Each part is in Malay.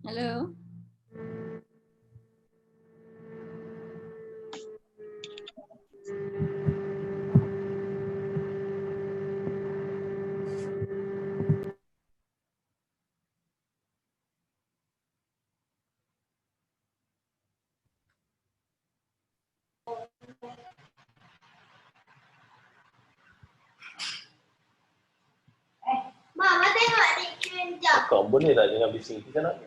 Hello. Mama tengok adik kejap. Kau boleh lah jangan bising kita nak.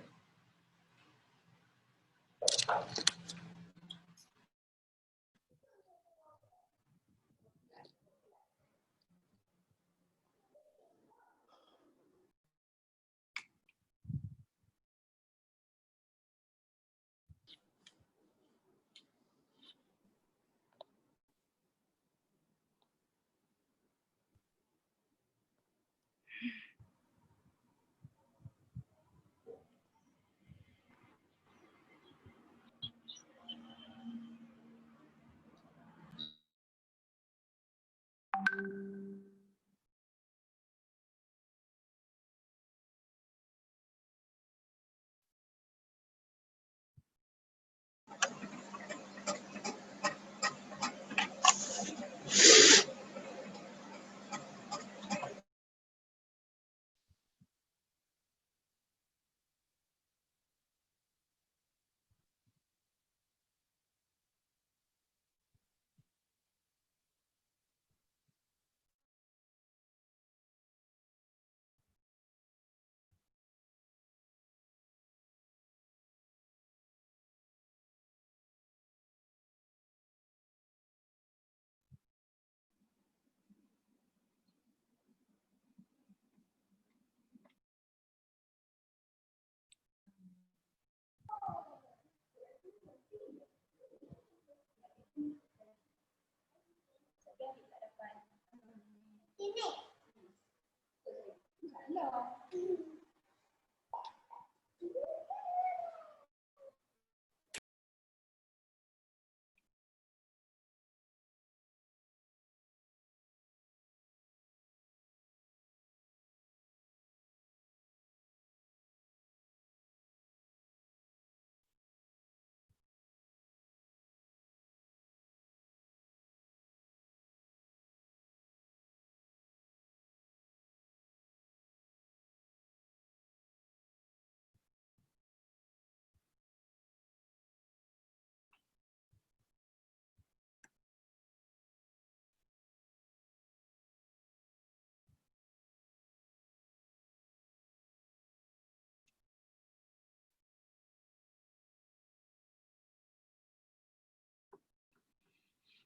Ini.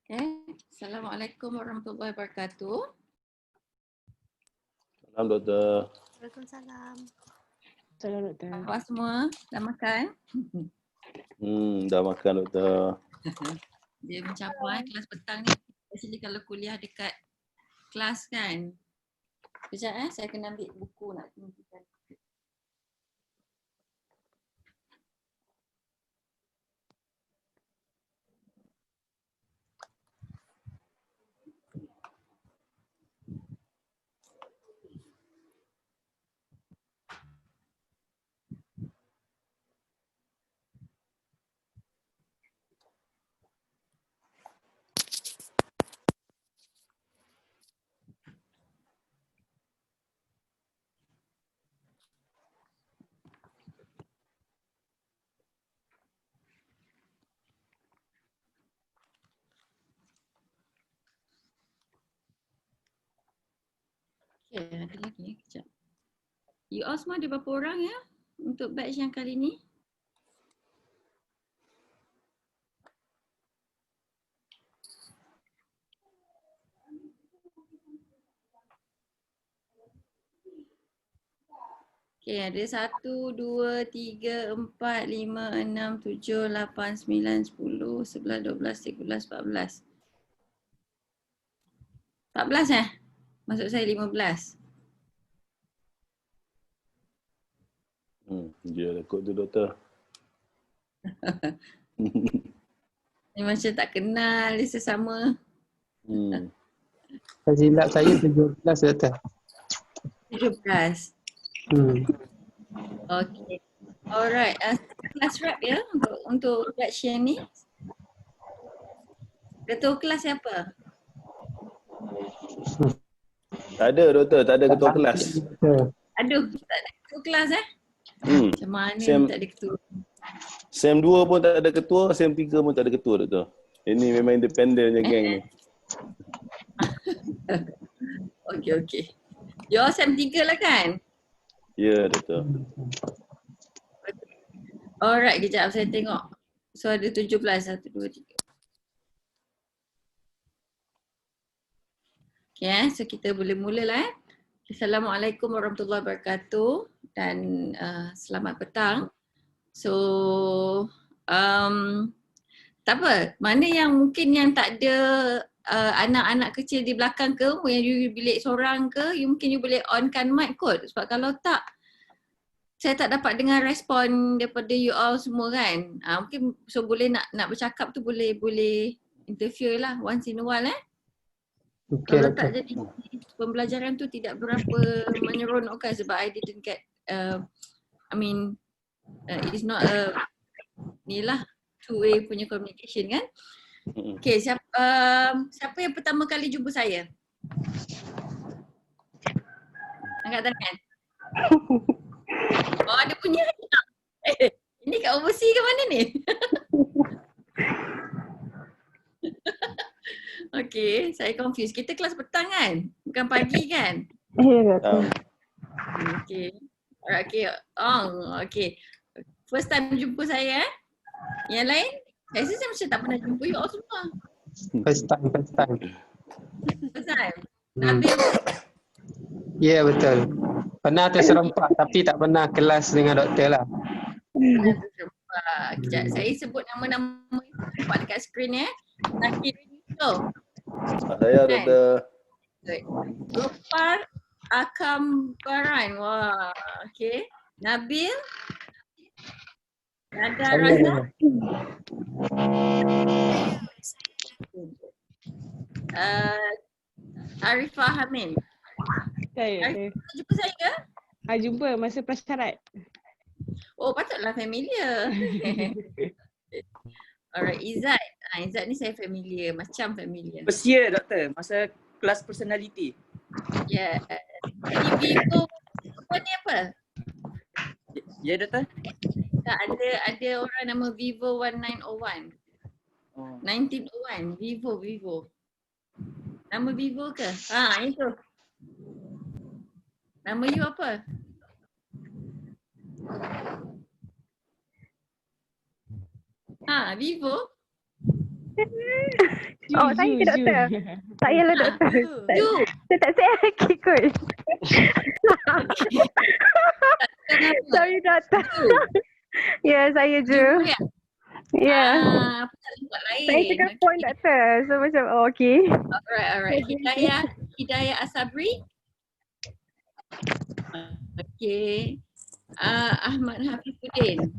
Okay. Assalamualaikum warahmatullahi wabarakatuh. Salam doktor. Waalaikumsalam. Salam doktor. Apa semua? Dah makan? Dah makan doktor. Dia mencapai kelas petang ni. Actually kalau kuliah dekat kelas kan. Sekejap saya kena ambil buku nak tunjukkan. Okay, ada lagi kejap. You all semua ada berapa orang ya untuk batch yang kali ni? Okay, ada 1, 2, 3, 4, 5, 6, 7, 8, 9, 10, 11, 12, 13, 14. 14 Maksud saya 15. Dia takut tu doktor. Ni macam tak kenal dia sesama. Silap saya 17 doktor. 17. Hmm. Okey. Alright, class rep ya untuk reaction ni. Ketua kelas siapa? Tak ada doktor, tak ada ketua kelas. Aduh, tak ada ketua kelas Macam mana Sem- tak ada ketua? Sem 2 pun tak ada ketua, Sem 3 pun tak ada ketua doktor. Ini memang independen je geng ni. Okey. You all SEM 3 lah kan? Ya doktor. Alright, kejap saya tengok. So ada 17, 1, 2, 3. Okay, so kita boleh mulalah. Assalamualaikum warahmatullahi wabarakatuh dan selamat petang. So, tak apa, mana yang mungkin yang tak ada anak-anak kecil di belakang ke, yang you bilik seorang ke, mungkin you boleh onkan mic kot. Sebab kalau tak, saya tak dapat dengar respon daripada you all semua kan. Mungkin so boleh nak bercakap tu boleh interfere lah once in a while Okey, Kalau doktor. tak jadi pembelajaran tu tidak berapa menyeronokkan sebab I didn't get it's not a two-way punya communication kan. Okay, siapa yang pertama kali jumpa saya? Angkat tangan. Oh, ada punya. Ini kat overseas ke mana ni? Okay, saya confused. Kita kelas petang kan? Bukan pagi kan? Ya, doktor. Okay. Alright, okay. Okay. First time jumpa saya Yang lain? Saya rasa saya macam tak pernah jumpa you all semua. First time. First time? Nabil? Ya, betul. Pernah terserempak tapi tak pernah kelas dengan doktor lah. Kejap, saya sebut nama-nama nampak dekat skrin Nakir Yusof. Saya doktor. Gopar Akambaran. Wah, okay. Nabil? Nada Raza? Arifah Hamid. Saya. Arifah jumpa saya ke? Jumpa masa prasyarat. Oh, patutlah familiar. Alright, Izzat. Izzat ni saya familiar, macam familiar. First year doktor, masa kelas personality. Ya. Ini Vivo apa ni apa? Ya doktor? Tak, ada orang nama Vivo 1901. Oh. 1901, Vivo. Nama Vivo ke? Itu. Nama you apa? Vivo? Oh, saya ke doktor? Saya lah doktor. You. Saya tak saya lagi kot. Sorry doktor. Ya, saya je. Ya. Apa tak tempat lain? Saya tengah point doktor. So macam okay. Alright. Hidayah Asabri. Okay. Ahmad Hafizuddin.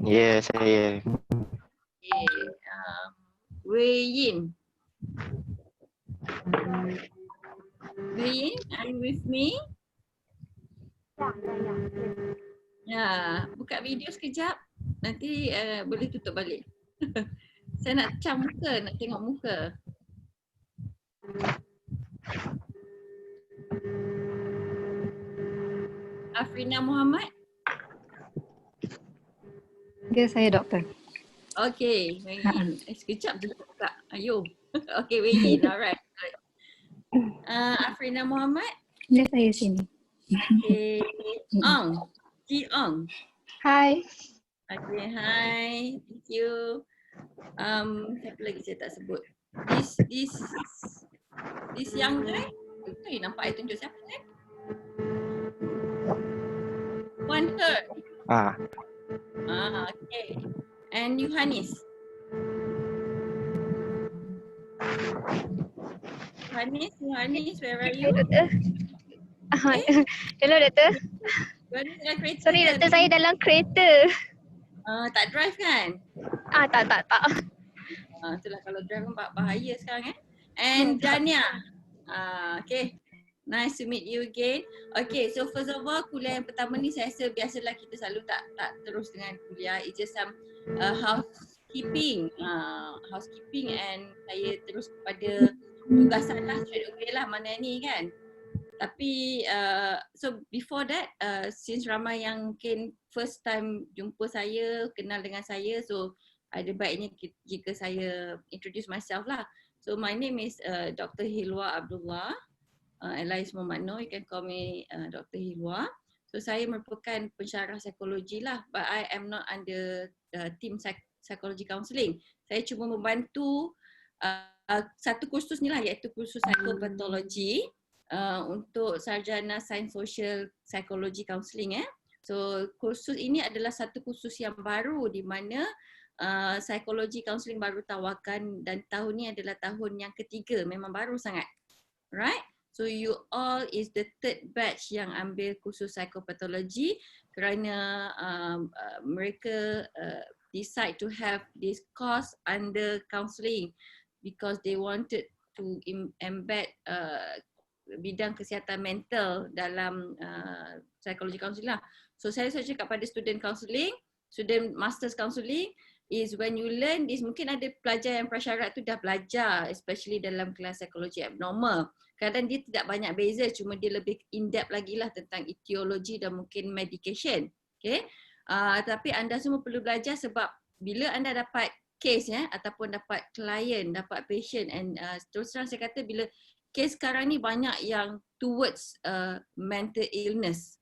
Ya, saya. Okay. Wei Yin. Are you with me? Ya, buka video sekejap. Nanti boleh tutup balik. Saya nak cam muka, nak tengok muka. Afrina Muhammad. Ya, saya doktor. Okay, Wei Yin. Sekejap je buka. Ayo. Okay, Wei Yin. Alright. Afrina Muhammad. Ya, saya sini. Okay. Ji Ong. Hai. Okay, hi. Thank you. Siapa lagi saya tak sebut? This young guy. Nampak I tunjuk siapa kan? One her. Okay. And Yohanis. Yohanis, where are you? Doktor. Hello doktor. Yohanis dalam kereta. Sorry doktor, saya dalam kereta. Tak drive kan? Tak. Itulah kalau drive pun bahaya sekarang And Dania. Okay. Nice to meet you again. Okay, so first of all, kuliah yang pertama ni saya rasa biasalah kita selalu tak terus dengan kuliah. It's just some housekeeping and saya terus kepada tugasan lah straight away lah mana ni kan. Tapi so before that, since ramai yang mungkin first time jumpa saya, kenal dengan saya, so ada baiknya jika saya introduce myself lah. So my name is Dr. Hilwa Abdullah. Alias Muhammad Noor, you can call me Dr. Hilwa. So saya merupakan pensyarah psikologi lah, but I am not under team psychology counselling. Saya cuma membantu satu kursus ni lah, iaitu kursus psychopathology untuk sarjana sains sosial psikologi counselling. So kursus ini adalah satu kursus yang baru di mana psikologi counselling baru tawarkan, dan tahun ni adalah tahun yang ketiga, memang baru sangat. Right? So you all is the third batch yang ambil kursus psychopathology kerana mereka decide to have this course under counselling because they wanted to embed bidang kesihatan mental dalam psychology counselling lah. So saya cakap pada student counselling, student masters counselling is when you learn this, mungkin ada pelajar yang prasyarat tu dah belajar, especially dalam kelas psikologi abnormal. Kadang dia tidak banyak beza, cuma dia lebih in-depth lagi lah tentang etiologi dan mungkin medication. Okay? Tapi anda semua perlu belajar sebab bila anda dapat case ataupun dapat klien, dapat patient, and terus terang saya kata bila case sekarang ni banyak yang towards mental illness.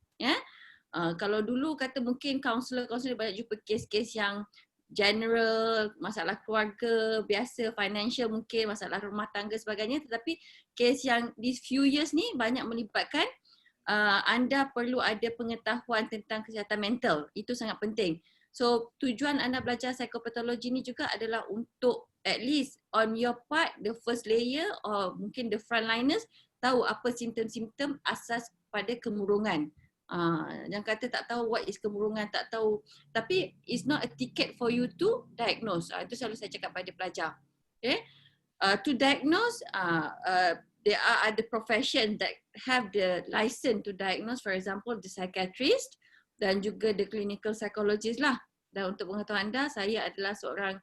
Kalau dulu kata mungkin kaunselor banyak jumpa case-case yang general, masalah keluarga, biasa, financial mungkin, masalah rumah tangga sebagainya, tetapi kes yang these few years ni banyak melibatkan anda perlu ada pengetahuan tentang kesihatan mental. Itu sangat penting. So tujuan anda belajar psikopathologi ni juga adalah untuk at least on your part, the first layer or mungkin the frontliners tahu apa simptom-simptom asas pada kemurungan. Yang kata tak tahu what is kemurungan, tak tahu, tapi it's not a ticket for you to diagnose. Itu selalu saya cakap pada pelajar. Okay? To diagnose, there are other profession that have the license to diagnose, for example the psychiatrist dan juga the clinical psychologist lah. Dan untuk pengetahuan anda, saya adalah seorang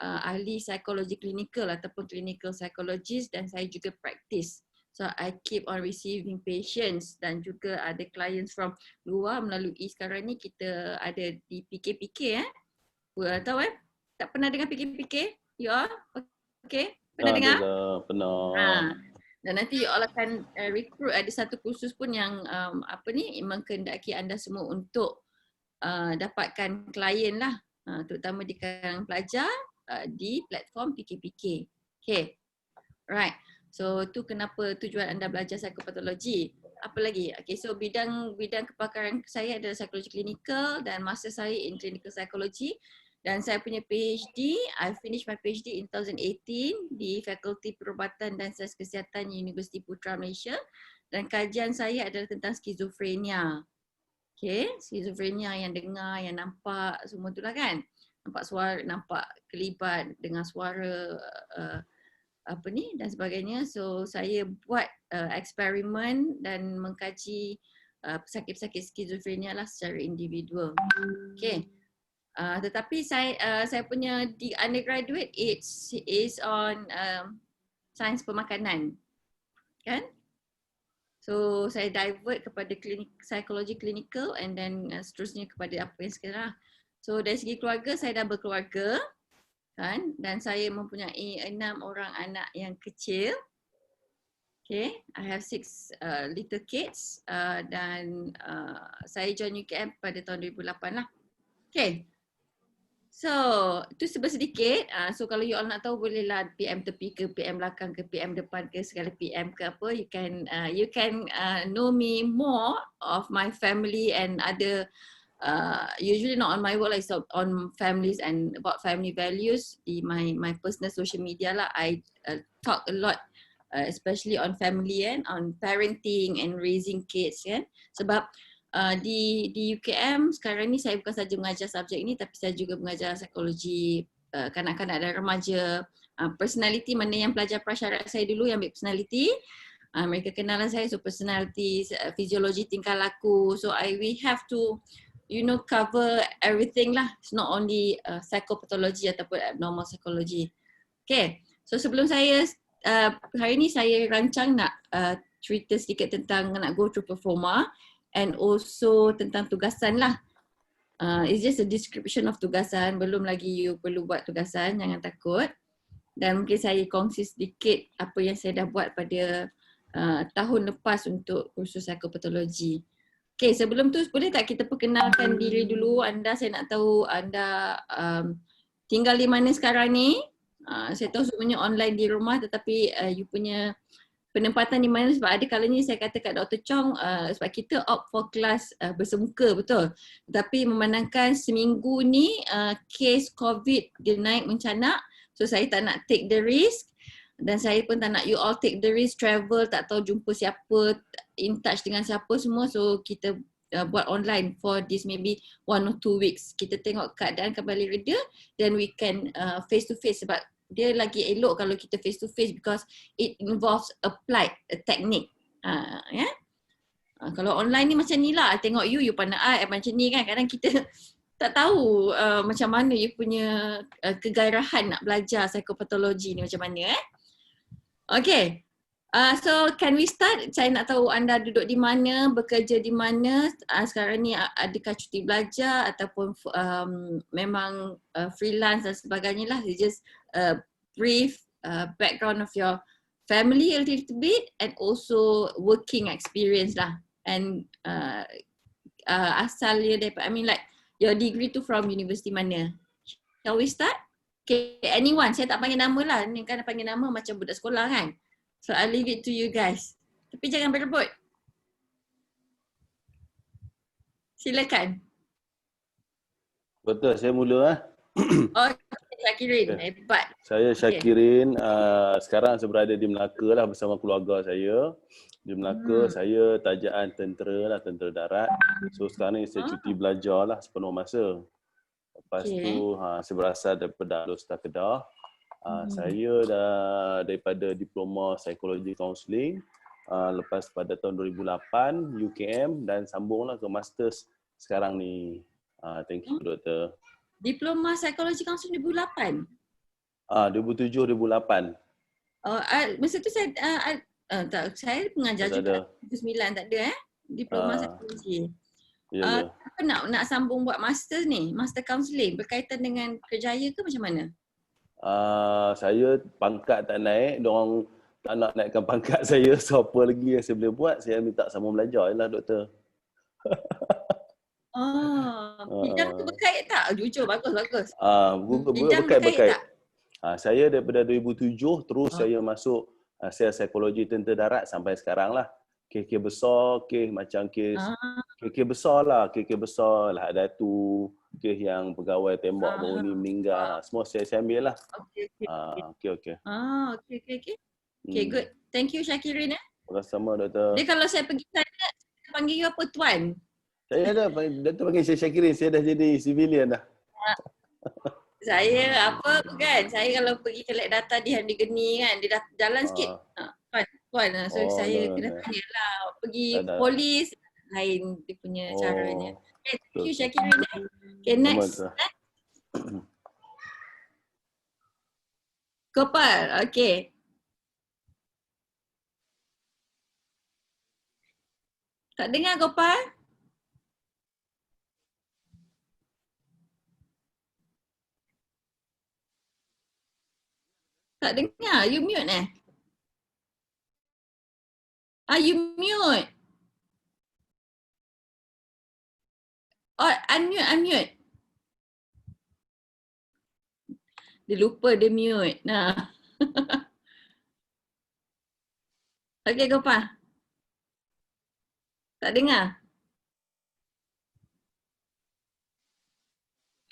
ahli psikologi klinikal ataupun clinical psychologist, dan saya juga practice. So I keep on receiving patients dan juga ada clients from luar melalui sekarang ni kita ada di PKPK. Tahu tak pernah dengar PKPK? You all? Okay? Pernah dengar? Pernah. Dan nanti you all akan recruit, ada satu kursus pun yang mengkehendaki anda semua untuk dapatkan klien lah, terutama di kalangan pelajar di platform PKPK. Okay. Right. So tu kenapa tujuan anda belajar psikopathologi. Apa lagi? Okay, so bidang kepakaran saya adalah psikologi klinikal dan master saya in clinical psychology. Dan saya punya PhD, I finished my PhD in 2018 di Fakulti Perubatan dan Sains Kesihatan Universiti Putra Malaysia. Dan kajian saya adalah tentang skizofrenia. Okay, skizofrenia yang dengar, yang nampak, semua tu lah kan. Nampak suara, nampak kelibat dengan suara dan sebagainya. So saya buat eksperimen dan mengkaji pesakit-pesakit skizofrenia lah secara individual. Okay. Tetapi saya punya di undergraduate is on sains pemakanan, kan? So saya divert kepada psikologi klinikal and then seterusnya kepada apa yang sekarang. So dari segi keluarga, saya dah berkeluarga, kan? Dan saya mempunyai 6 orang anak yang kecil. Okay, I have 6 little kids dan saya join UKM pada tahun 2008 lah. Okay. So, itu sedikit. So, kalau you all nak tahu, bolehlah PM tepi ke, PM belakang ke, PM depan ke, segala PM ke apa. You can know me more of my family and other, usually not on my work, like so on families and about family values. Di my personal social media lah, I talk a lot, especially on family and on parenting and raising kids kan. Sebab di UKM sekarang ni saya bukan saja mengajar subjek ini, tapi saya juga mengajar psikologi kanak-kanak dan remaja. Personality, mana yang pelajar prasyarat saya dulu yang ambil personality, Mereka kenalan saya, so personality, physiology tingkah laku. So we have to cover everything lah. It's not only psychopathology ataupun abnormal psychology. Okay, so sebelum saya hari ni saya rancang nak cerita sedikit tentang nak go through performa and also tentang tugasan lah. It's just a description of tugasan, belum lagi you perlu buat tugasan, jangan takut. Dan mungkin saya kongsi sedikit apa yang saya dah buat pada tahun lepas untuk kursus psikopatologi. Okay, sebelum tu boleh tak kita perkenalkan diri dulu anda, saya nak tahu anda tinggal di mana sekarang ni. Saya tahu semuanya online di rumah tetapi you punya penempatan di mana, sebab ada kalanya saya kata kat Dr. Chong sebab kita opt for kelas bersemuka, betul. Tetapi memandangkan seminggu ni kes COVID dia naik mencanak, so saya tak nak take the risk dan saya pun tak nak you all take the risk travel, tak tahu jumpa siapa, in touch dengan siapa semua, so kita buat online for this maybe 1 or 2 weeks. Kita tengok keadaan kembali reda, then we can face to face, sebab dia lagi elok kalau kita face to face because it involves applied technique. Kalau online ni macam ni lah, tengok you pandang macam ni kan, kadang kita tak tahu macam mana you punya kegairahan nak belajar psikopatologi ni macam mana. Okay, so can we start? Saya nak tahu anda duduk di mana, bekerja di mana, sekarang ni adakah cuti belajar ataupun memang freelance dan sebagainya lah. Just brief background of your family a little bit and also working experience lah. And asalnya daripada, like your degree tu from university mana? Shall we start? Okay, anyone, saya tak panggil nama lah. Ni kan panggil nama macam budak sekolah kan. So I leave it to you guys. Tapi jangan berebut. Silakan. Betul, saya mula Oh, Syakirin, hebat. Saya Syakirin, sekarang saya berada di Melaka lah bersama keluarga saya. Di Melaka, saya tajaan tentera lah, tentera darat. So sekarang ni saya cuti belajar lah sepenuh masa. Lepas tu saya berasal daripada Alor Kedah. Saya dah daripada diploma psikologi kaunseling. Lepas pada tahun 2008 UKM dan sambunglah ke masters sekarang ni. Thank you Doktor. Diploma psikologi kaunseling 2008? 2007-2008. Masa tu saya mengajar juga 2009 tak ada diploma psikologi. Apa nak sambung buat master ni, master counselling berkaitan dengan kerjaya ke macam mana? Saya pangkat tak naik, diorang tak nak naikkan pangkat saya, so apa lagi yang saya boleh buat, saya minta sambung belajar je lah Doktor. Bidang tu berkait tak? Jujur, bagus. Bidang berkait tak? Saya daripada 2007 terus saya masuk sel psikologi tentera darat sampai sekarang lah. Kes besar, kes macam kes besar lah, ada tu, kes yang pegawai tembak baru ni meninggal, semua saya ambil lah. Okay. Okay, good. Thank you Syakirin. Sama Doktor. Dia kalau saya pergi sana, saya panggil you apa tuan? Saya dah, Doktor panggil saya Syakirin, saya dah jadi civilian dah. Saya apa bukan, saya kalau pergi collect data di Handi Geni kan, dia dah jalan sikit. Puan, so saya kena tanya lah, pergi polis lain dia punya caranya. Okay, thank you Syakirin. Okay, next. Gopal, okay. Tak dengar Gopal? Tak dengar, you mute you mute. Oh, unmute. Dia lupa dia mute. Nah. Okay, Gopal. Tak dengar?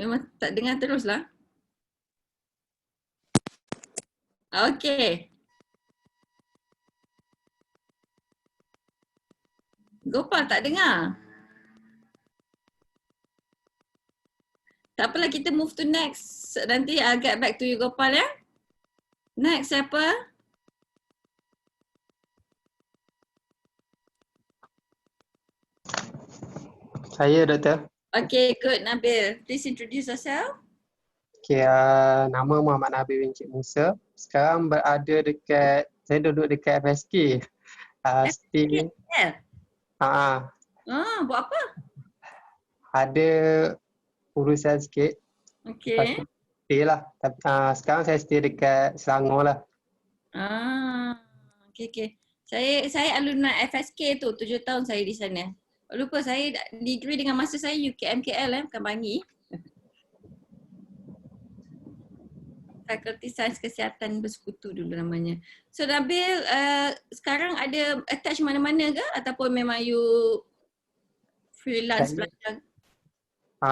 Memang tak dengar teruslah. Okay. Gopal tak dengar. Tak apalah, kita move to next. Nanti I'll get back to you Gopal ya. Next siapa? Saya Doktor. Okay, good. Nabil, please introduce yourself. Okay, nama Muhammad Nabil bin Cik Musa. Sekarang saya duduk dekat FSK. Stay. Yeah. Buat apa? Ada urusan sikit. Okay. Stay lah. Tapi sekarang saya stay dekat Selangor lah. Okay. Saya alumni FSK tu, 7 tahun saya di sana. Lupa saya degree dengan masa saya UKMKL bukan Bangi. Fakulti Sains Kesihatan Bersekutu dulu namanya. So Nabil, sekarang ada attach mana-mana ke ataupun memang you freelance belajar?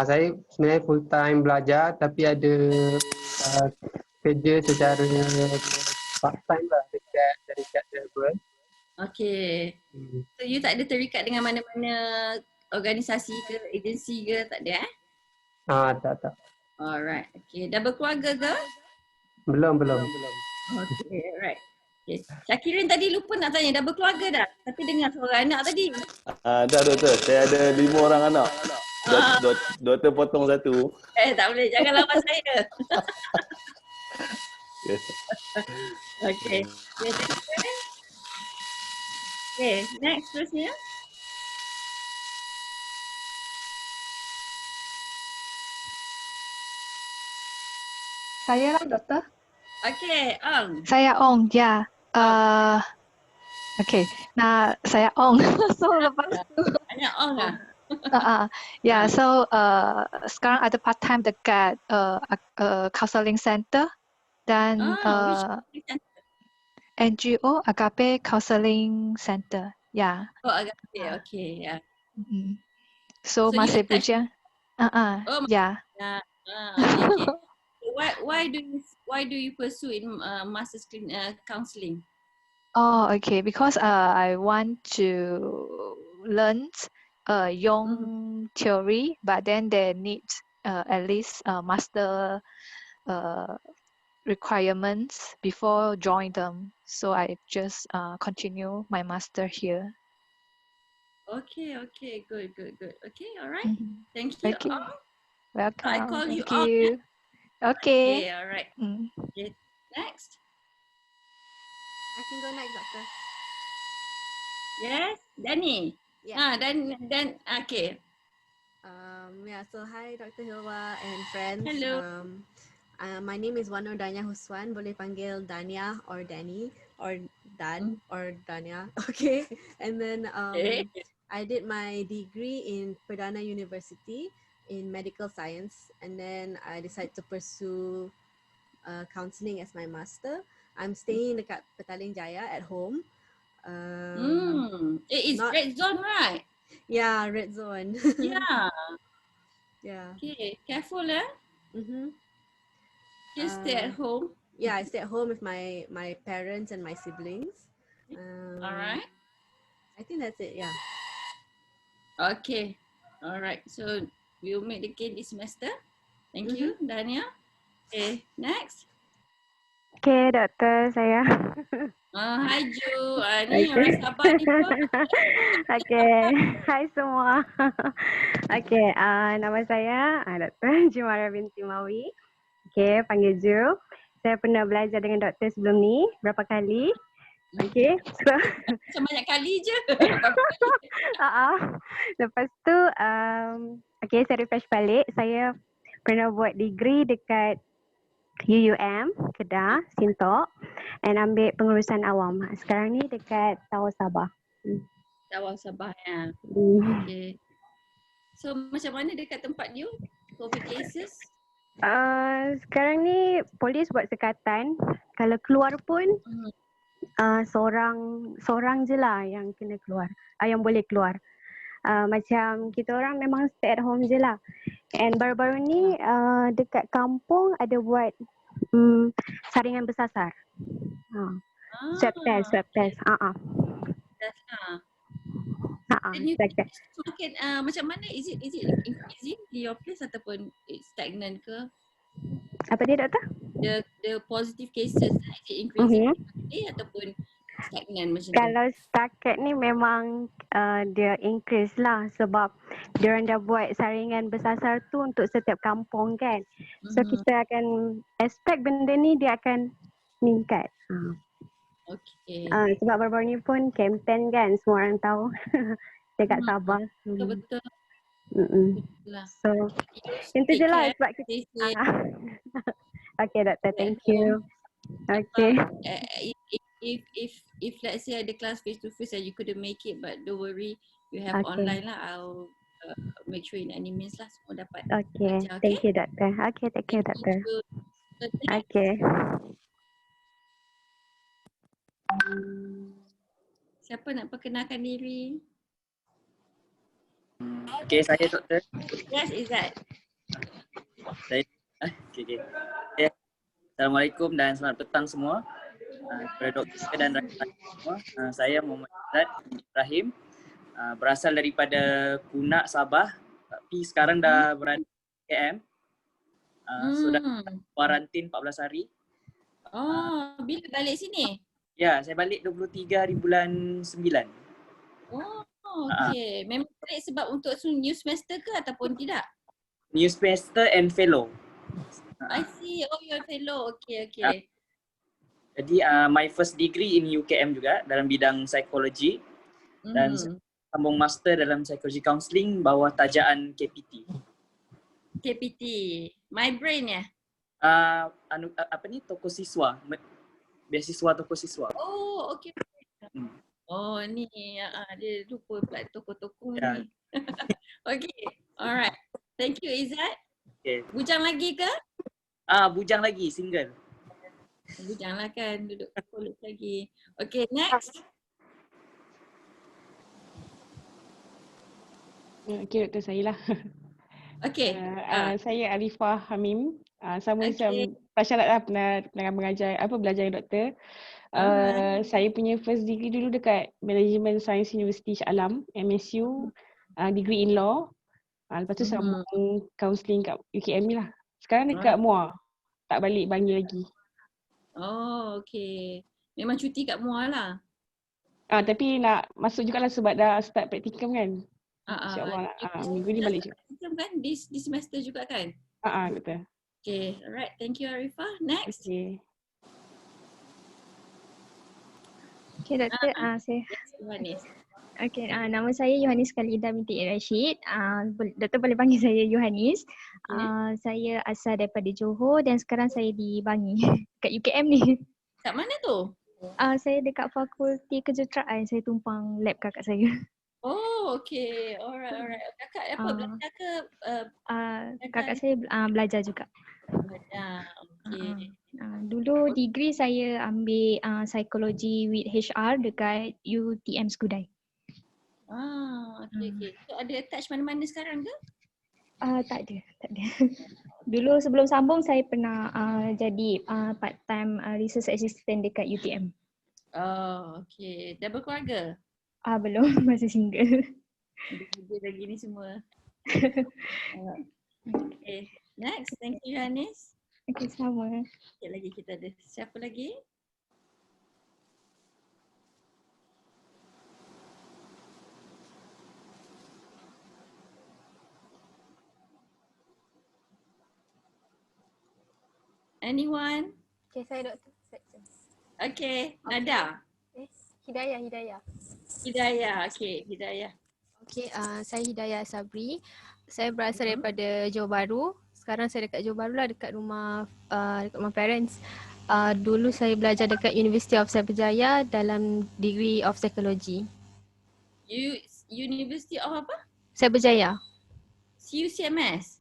Saya sebenarnya full time belajar tapi ada kerja secara part time lah dekat Melbourne. Okay. So you tak ada terikat dengan mana-mana organisasi ke, agensi ke, tak ada Tak. Alright. Okay. Dah berkeluarga ke? Belum. Okay, alright. Okay. Syakirin tadi lupa nak tanya, dah berkeluarga dah? Tapi dengar suara anak tadi. Dah Doktor, saya ada 5 orang anak. Doktor potong satu. Tak boleh, jangan lawan saya. Okay. Okay, next terusnya. Saya lah doktor. Okay, Saya Ong, ya. Okay, saya Ong. So lepas tu. Banyak Ong lah. So sekarang ada part time dekat counseling center dan NGO Agape Counseling Center. Ya. Agape, okay, ya. So masih bujang. Ya. Okay. Why do you pursue in master's counseling? Okay. Because I want to learn Jung theory, but then they need at least master requirements before join them. So I just continue my master here. Okay, good. Okay, all right. Thank you. Okay. Welcome. I call you Thank you. Okay. Okay, all right. Okay, next. I can go next, Doctor. Yes, Danny. Yeah. Dan okay. So hi Dr. Hilwa and friends. Hello. My name is Wanur Dania Huswan. Boleh panggil Dania or Danny or Dan or Dania. Okay. And then I did my degree in Perdana University in medical science, and then I decided to pursue counseling as my master. I'm staying dekat Petaling Jaya at home. It's red zone, right? Yeah, red zone. Yeah. Okay, careful Just stay at home. Yeah, I stay at home with my parents and my siblings. All right. I think that's it. Yeah. Okay. All right. So we'll make the case this semester. Thank you, Dania. Okay, next. Okay, doktor saya. Hai Ju. Ni orang Sabah ni pun. Okay, hai semua. Okay, nama saya Dr. Jumara binti Mawi. Okay, panggil Ju. Saya pernah belajar dengan doktor sebelum ni berapa kali. Okay, so macam banyak kali je. Lepas tu, okay, saya refresh balik. Saya pernah buat degree dekat UUM, Kedah, Sintok, and ambil pengurusan awam. Sekarang ni dekat Tawau Sabah. Tawau Sabah ya. Okay. So macam mana dekat tempat you? COVID cases? Sekarang ni polis buat sekatan. Kalau keluar pun seorang je lah yang kena keluar, yang boleh keluar. Macam kita orang memang stay at home je lah. And baru-baru ni dekat kampung ada buat saringan bersasar. Swab test. Semakin macam mana, is it increasing in your place ataupun it's stagnant ke? Apa dia doktor? The positive cases, is it increasing ataupun stagnan macam tu? Kalau setakat ni memang dia increase lah sebab diorang dah buat saringan bersasar tu untuk setiap kampung kan. So kita akan expect benda ni dia akan meningkat. Okay. Sebab baru-baru ni pun kempen kan, semua orang tahu dekat Sabah. Betul-betul. Lah. So itu je lah sebab Stay kita safe. Okay doktor, thank you. Okay. If let's say ada class face to face and you couldn't make it, but don't worry, you have Okay. online lah. I'll make sure in any means lah semua dapat. Okay, baca, thank you doktor. Okay, thank you doktor. Okay. Siapa nak perkenalkan diri? Okay, saya doktor. Yes, Izzat. Saya okay. Ya. Assalamualaikum dan selamat petang semua. Kepada doktor dan rakan semua. Saya Muhammad Izzat Ibrahim. Berasal daripada Kunak, Sabah. Tapi sekarang dah berada di KM. Sudah kuarantin 14 hari. Oh, bila balik sini? Ya, saya balik 23 hari bulan 9. Oh, okay. Memang balik sebab untuk new semester ke ataupun tidak? New semester and fellow. I see. Oh, you're a fellow. Okay, okay. Jadi my first degree in UKM juga dalam bidang psikologi dan sambung master dalam psikologi counselling bawah tajaan KPT. KPT. My brain ya? Apa ni? Toko siswa. Beasiswa toko siswa. Oh, okay. Oh, ni dia lupa pula toko-toko Ya. ni. Okay. Alright. Thank you Izzat. Okay. Bujang lagi ke? Bujang lagi, single. Bujang lah kan, duduk college lagi. Okay, next. Okay, doktor saya lah. Okay. Saya Arifah Hamim. Sama macam prasyarat lah pernah mengajar, belajar dengan doktor. Saya punya first degree dulu dekat Management Science University Shah Alam, MSU, degree in law. Lepas tu sambung counselling kat UKM ni lah. Sekarang dekat MUA. Tak balik Bangi lagi. Oh, okay. Memang cuti kat MUA lah. Tapi nak masuk jugalah sebab dah start practicum kan. InsyaAllah minggu ni balik juga. Practicum kan di semester juga kan? Betul. Okay, alright. Thank you Arifah. Next. Okay. Okay doktor, saya Yohanis. Okay, nama saya Yohanis Khalida binti Rashid. Doktor boleh panggil saya Yohanis. Saya asal daripada Johor dan sekarang saya di Bangi. Kat UKM ni. Kat mana tu? Saya dekat Fakulti Kejuruteraan. Saya tumpang lab kakak saya. Oh, okay. Alright. Kakak apa belajar ke? Kakak saya belajar juga. Belajar, okay. Dulu degree saya ambil psikologi with HR dekat UTM Skudai. Okay. So ada attach mana-mana sekarang ke? Tak ada. Dulu sebelum sambung saya pernah jadi part time research assistant dekat UTM. Oh, okay. Dah berkeluarga? Belum, masih single. Dia lagi ni semua. Okay. Next, thank you Yohanis. Okay, sama. Sekejap lagi kita ada siapa lagi? Anyone? Okay, saya doktor. Okay, Nada. Hidayah. Okay, Hidayah. Okay, saya Hidayah Sabri. Saya berasal daripada Johor Bahru. Sekarang saya dekat Johor Bahru lah, dekat rumah parents. Dulu saya belajar dekat University of Cyberjaya dalam degree of psychology. University of apa? Cyberjaya. CUCMS?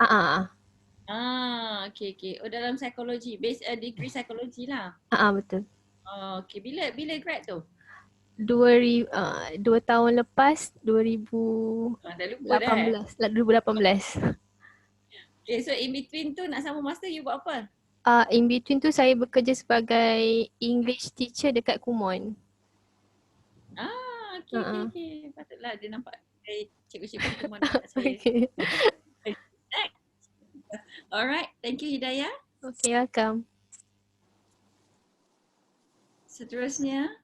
Okay. Oh, dalam psikologi, degree psikologi lah. Betul. Okay, bila grad tu? 2 tahun lepas, 2018. 2018. Okay, so in between tu nak sambung master you buat apa? In between tu saya bekerja sebagai English teacher dekat Kumon. Okay. Patutlah dia nampak cikgu-cikgu Kumon dekat saya. Alright, thank you Hidayah. Okay, welcome. Seterusnya,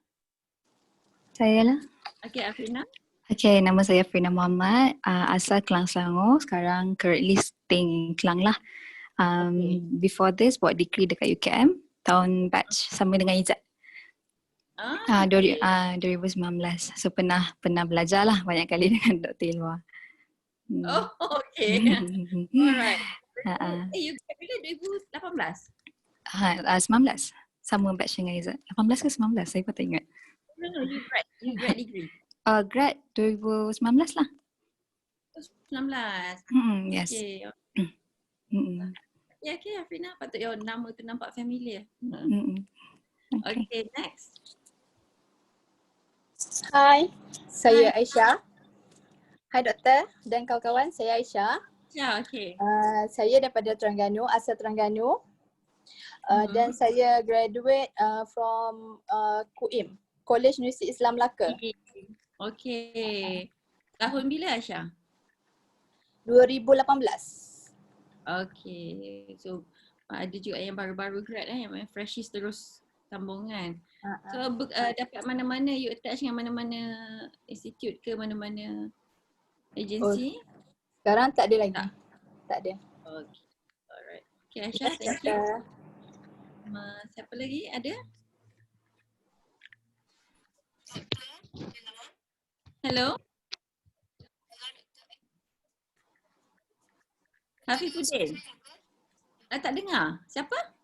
Saya lah. Okay, Afrina. Okay, nama saya Afrina Muhammad. Asal Kelang Selangor. Sekarang currently staying Kelang lah. Before this, buat degree dekat UKM. Tahun batch sama dengan Izzat. 2019. So pernah belajar lah banyak kali dengan Dr. Ilwa. Oh, okay. Alright. You bila 2018? 19. Sama batch dengan Izzat. 18 ke 19? Saya pun tak ingat. No, you grad degree. Grad 2019 lah. 19. Yes. Okay. Ya, okay, Afrina. Patut your nama tu nampak familiar. Okay, next. Hai, saya Aisyah. Hai doktor dan kawan-kawan, saya Aisyah. Ya, okay. Saya daripada Terengganu, asal Terengganu. Dan saya graduate from KUIM, College Universiti Islam Melaka. Okay. Tahun bila Aisyah? 2018. Okay. So ada juga yang baru-baru grad yang freshies terus sambung kan. So dapat mana-mana you attach dengan mana-mana institute ke mana-mana agency? Sekarang tak ada lagi. Tak ada. Okay. Alright. Okay Aisyah, thank you. Siapa lagi ada? Hello? Hafifuddin? Tak dengar. Siapa?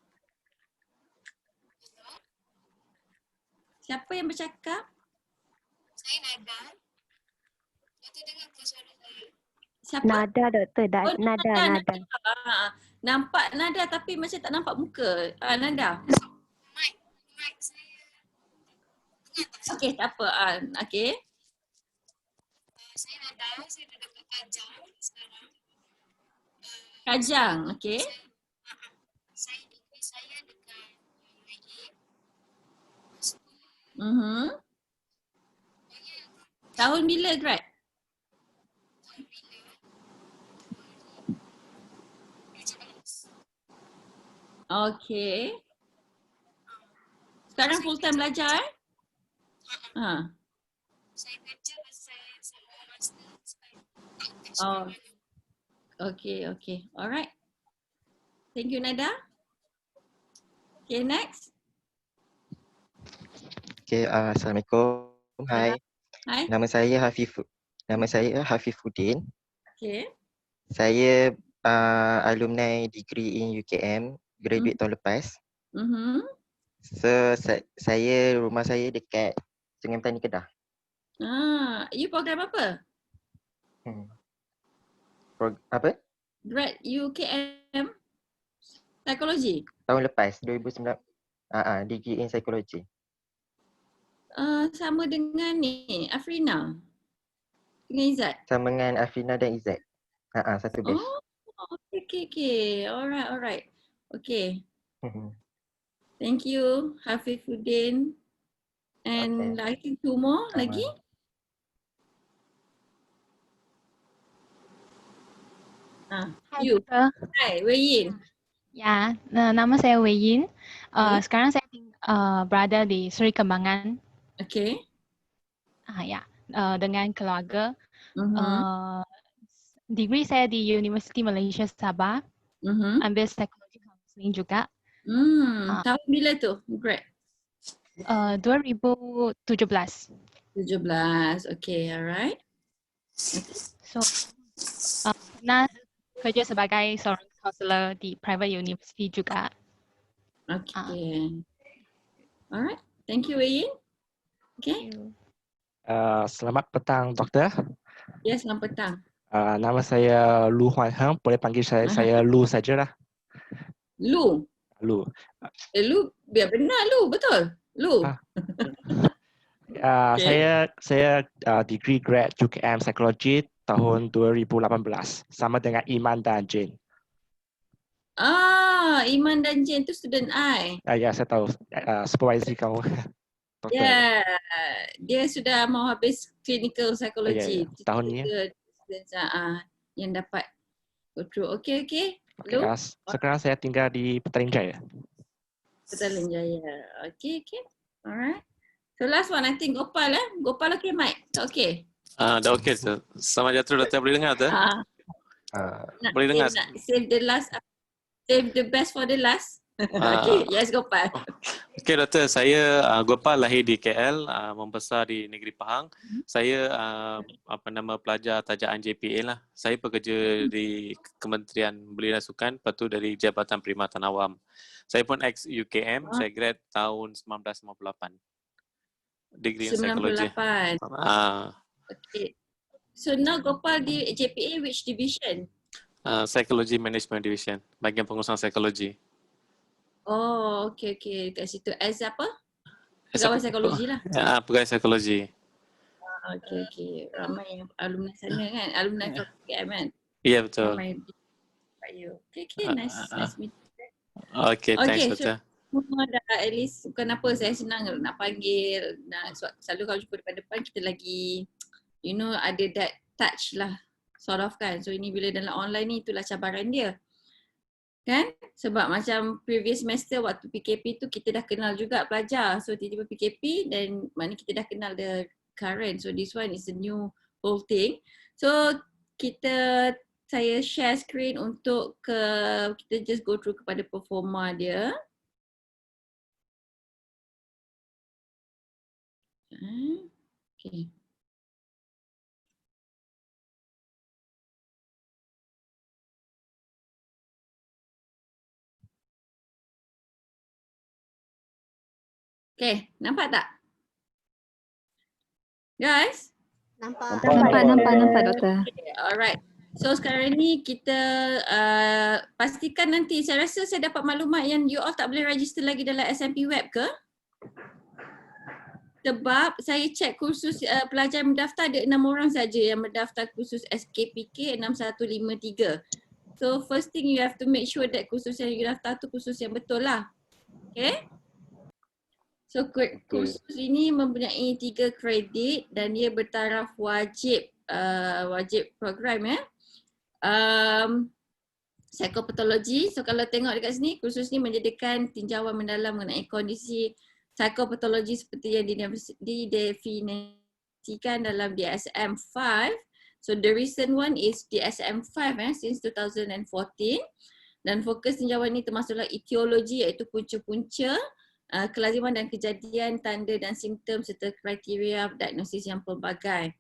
Siapa yang bercakap? Saya Nada. Doktor dengar ke suara saya? Siapa? Nada doktor, Nada. Nampak Nada tapi macam tak nampak muka. Nada. Mic saya. Okey, tak apa. Okey. Saya Nada, saya duduk kat Kajang sekarang. Kajang, okey. Saya degree saya dekat Tahun bila grad? Okey. Sekarang full time belajar Saya kerja saya sama master. Oh. Okay. Alright. Thank you Nada. Okay, next. Okay, Assalamualaikum. Hai. Nama saya Hafifuddin. Okay. Saya alumni degree in UKM, graduate tahun lepas. So rumah saya dekat Sungai Petani Kedah. You program apa? Apa? Grad UKM Psikologi? Tahun lepas, 2019. Degree in Psychology. Sama dengan ni, Afrina. Dengan Izzat? Sama dengan Afrina dan Izzat. Satu batch. Oh, okay. Alright. Okay. Thank you, Hafifuddin. And I think 2 more lagi. You. Hi, Wei Yin. Ya, nama saya Wei Yin. Sekarang saya berada di Seri Kembangan. Okay. Dengan keluarga. Degree saya di Universiti Malaysia Sabah. Ambil psikologi counseling juga. Tahun bila tu grad? 2017. 17, okay, alright. So, pernah kerja sebagai seorang counselor di private university juga. Okay. Alright, thank you Wei Yin. Okay. Selamat petang doktor. Ya, selamat petang. Nama saya Lu Huan Heng, boleh panggil saya Lu sajalah. Lu? Lu biar benar Lu, betul? Lu? Saya degree grad UKM Psychology tahun 2018 sama dengan Iman dan Jane. Iman dan Jane tu student I. Ya, saya tahu. Supervisor kamu. Ya, dia sudah mau habis clinical psychology. Tahun ni. Yang dapat go through. Okay. Lu? Sekarang saya tinggal di Petaling Jaya. Petaling Jaya. Okay. Alright. So last one I think Gopal Gopal okay Mike? Tak okay? Dah okey tu. Selamat sejahtera Doktor, boleh dengar tu? Boleh dengar? Nak save the last, save the best for the last. Okay, yes Gopal. Okey Doktor, saya Gopal, lahir di KL, membesar di negeri Pahang. Saya pelajar tajaan JPA lah. Saya bekerja di Kementerian Belia dan Sukan, lepas tu dari Jabatan Perkhidmatan Awam. Saya pun ex UKM, saya grad tahun 1998. Degree in Psychology. 98. Okay. So now Gopal di JPA which division? Psychology Management Division, bahagian pengurusan psikologi. Oh, okay. Kat situ as apa? Pegawai psikologi lah. Pegawai psikologi. Okay. Ramai alumni sana kan? Alumni KM kan? Ya, betul. Ramai Okay, nice meeting. Okay, thanks Doktor. Semua dah at least, kenapa saya senang nak panggil, selalu kalau jumpa depan-depan kita lagi, you know, ada that touch lah, sort of kan. So ini bila dalam online ni, itulah cabaran dia. Kan? Sebab macam previous semester waktu PKP tu kita dah kenal juga pelajar. So tiba-tiba PKP dan mana kita dah kenal the current. So this one is a new whole thing. So saya share screen untuk kita just go through kepada performa dia. Okay. Okay, nampak tak? Guys? Nampak Doktor. Okay, alright. So sekarang ni kita pastikan nanti, saya rasa saya dapat maklumat yang you all tak boleh register lagi dalam SMP web ke? Sebab saya cek kursus pelajar mendaftar ada 6 orang saja yang mendaftar kursus SKPK 6153. So first thing you have to make sure that kursus yang you daftar tu kursus yang betul lah. Okay? So kursus ini mempunyai 3 kredit dan dia bertaraf wajib program ya. Psikopatologi. So kalau tengok dekat sini, kursus ni menjadikan tinjauan mendalam mengenai kondisi psikopatologi seperti yang didefinisikan dalam DSM-5. So the recent one is DSM-5 since 2014. Dan fokus tinjauan ini termasuklah etiologi iaitu punca-punca, kelaziman dan kejadian, tanda dan simptom serta kriteria diagnosis yang pelbagai.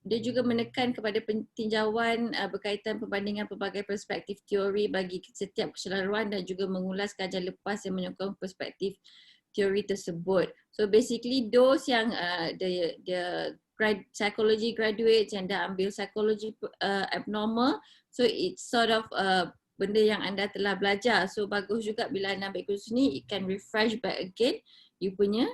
Dia juga menekan kepada tinjauan berkaitan perbandingan pelbagai perspektif teori bagi setiap keseluruhan dan juga mengulas kajian lepas yang menyokong perspektif teori tersebut. So basically those yang psychology graduates yang dah ambil psikologi abnormal, so it's sort of benda yang anda telah belajar. So bagus juga bila anda ambil kursus ni, it can refresh back again you punya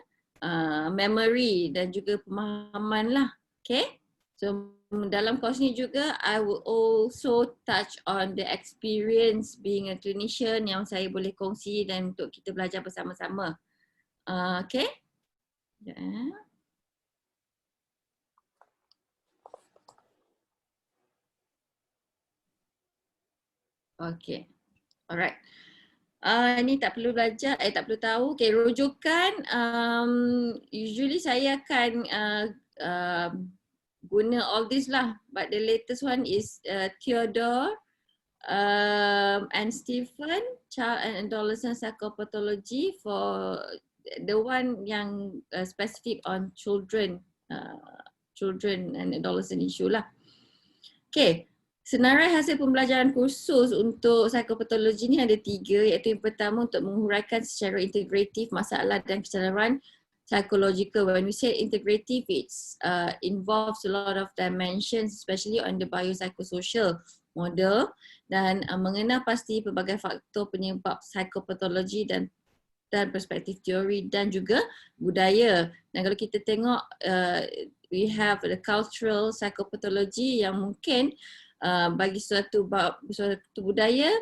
memory dan juga pemahaman lah. Okay? So dalam course ni juga I will also touch on the experience being a clinician yang saya boleh kongsi dan untuk kita belajar bersama-sama. Okay? Okay. Alright. Ni tak perlu belajar, tak perlu tahu. Okay, rujukan. Usually saya akan guna all this lah, but the latest one is Theodore and Stephen, Child and Adolescent Psychopathology, for the one yang specific on children and adolescent issue lah. Okay, senarai hasil pembelajaran kursus untuk psikopatologi ni ada 3, iaitu yang pertama untuk menguraikan secara integratif masalah dan kecederaan psychological. When we say integrative, it's involves a lot of dimensions, especially on the biopsychosocial model, dan mengenal pasti pelbagai faktor penyebab psikopatologi dan perspektif teori dan juga budaya. Dan kalau kita tengok, we have the cultural psychopathology yang mungkin bagi suatu budaya,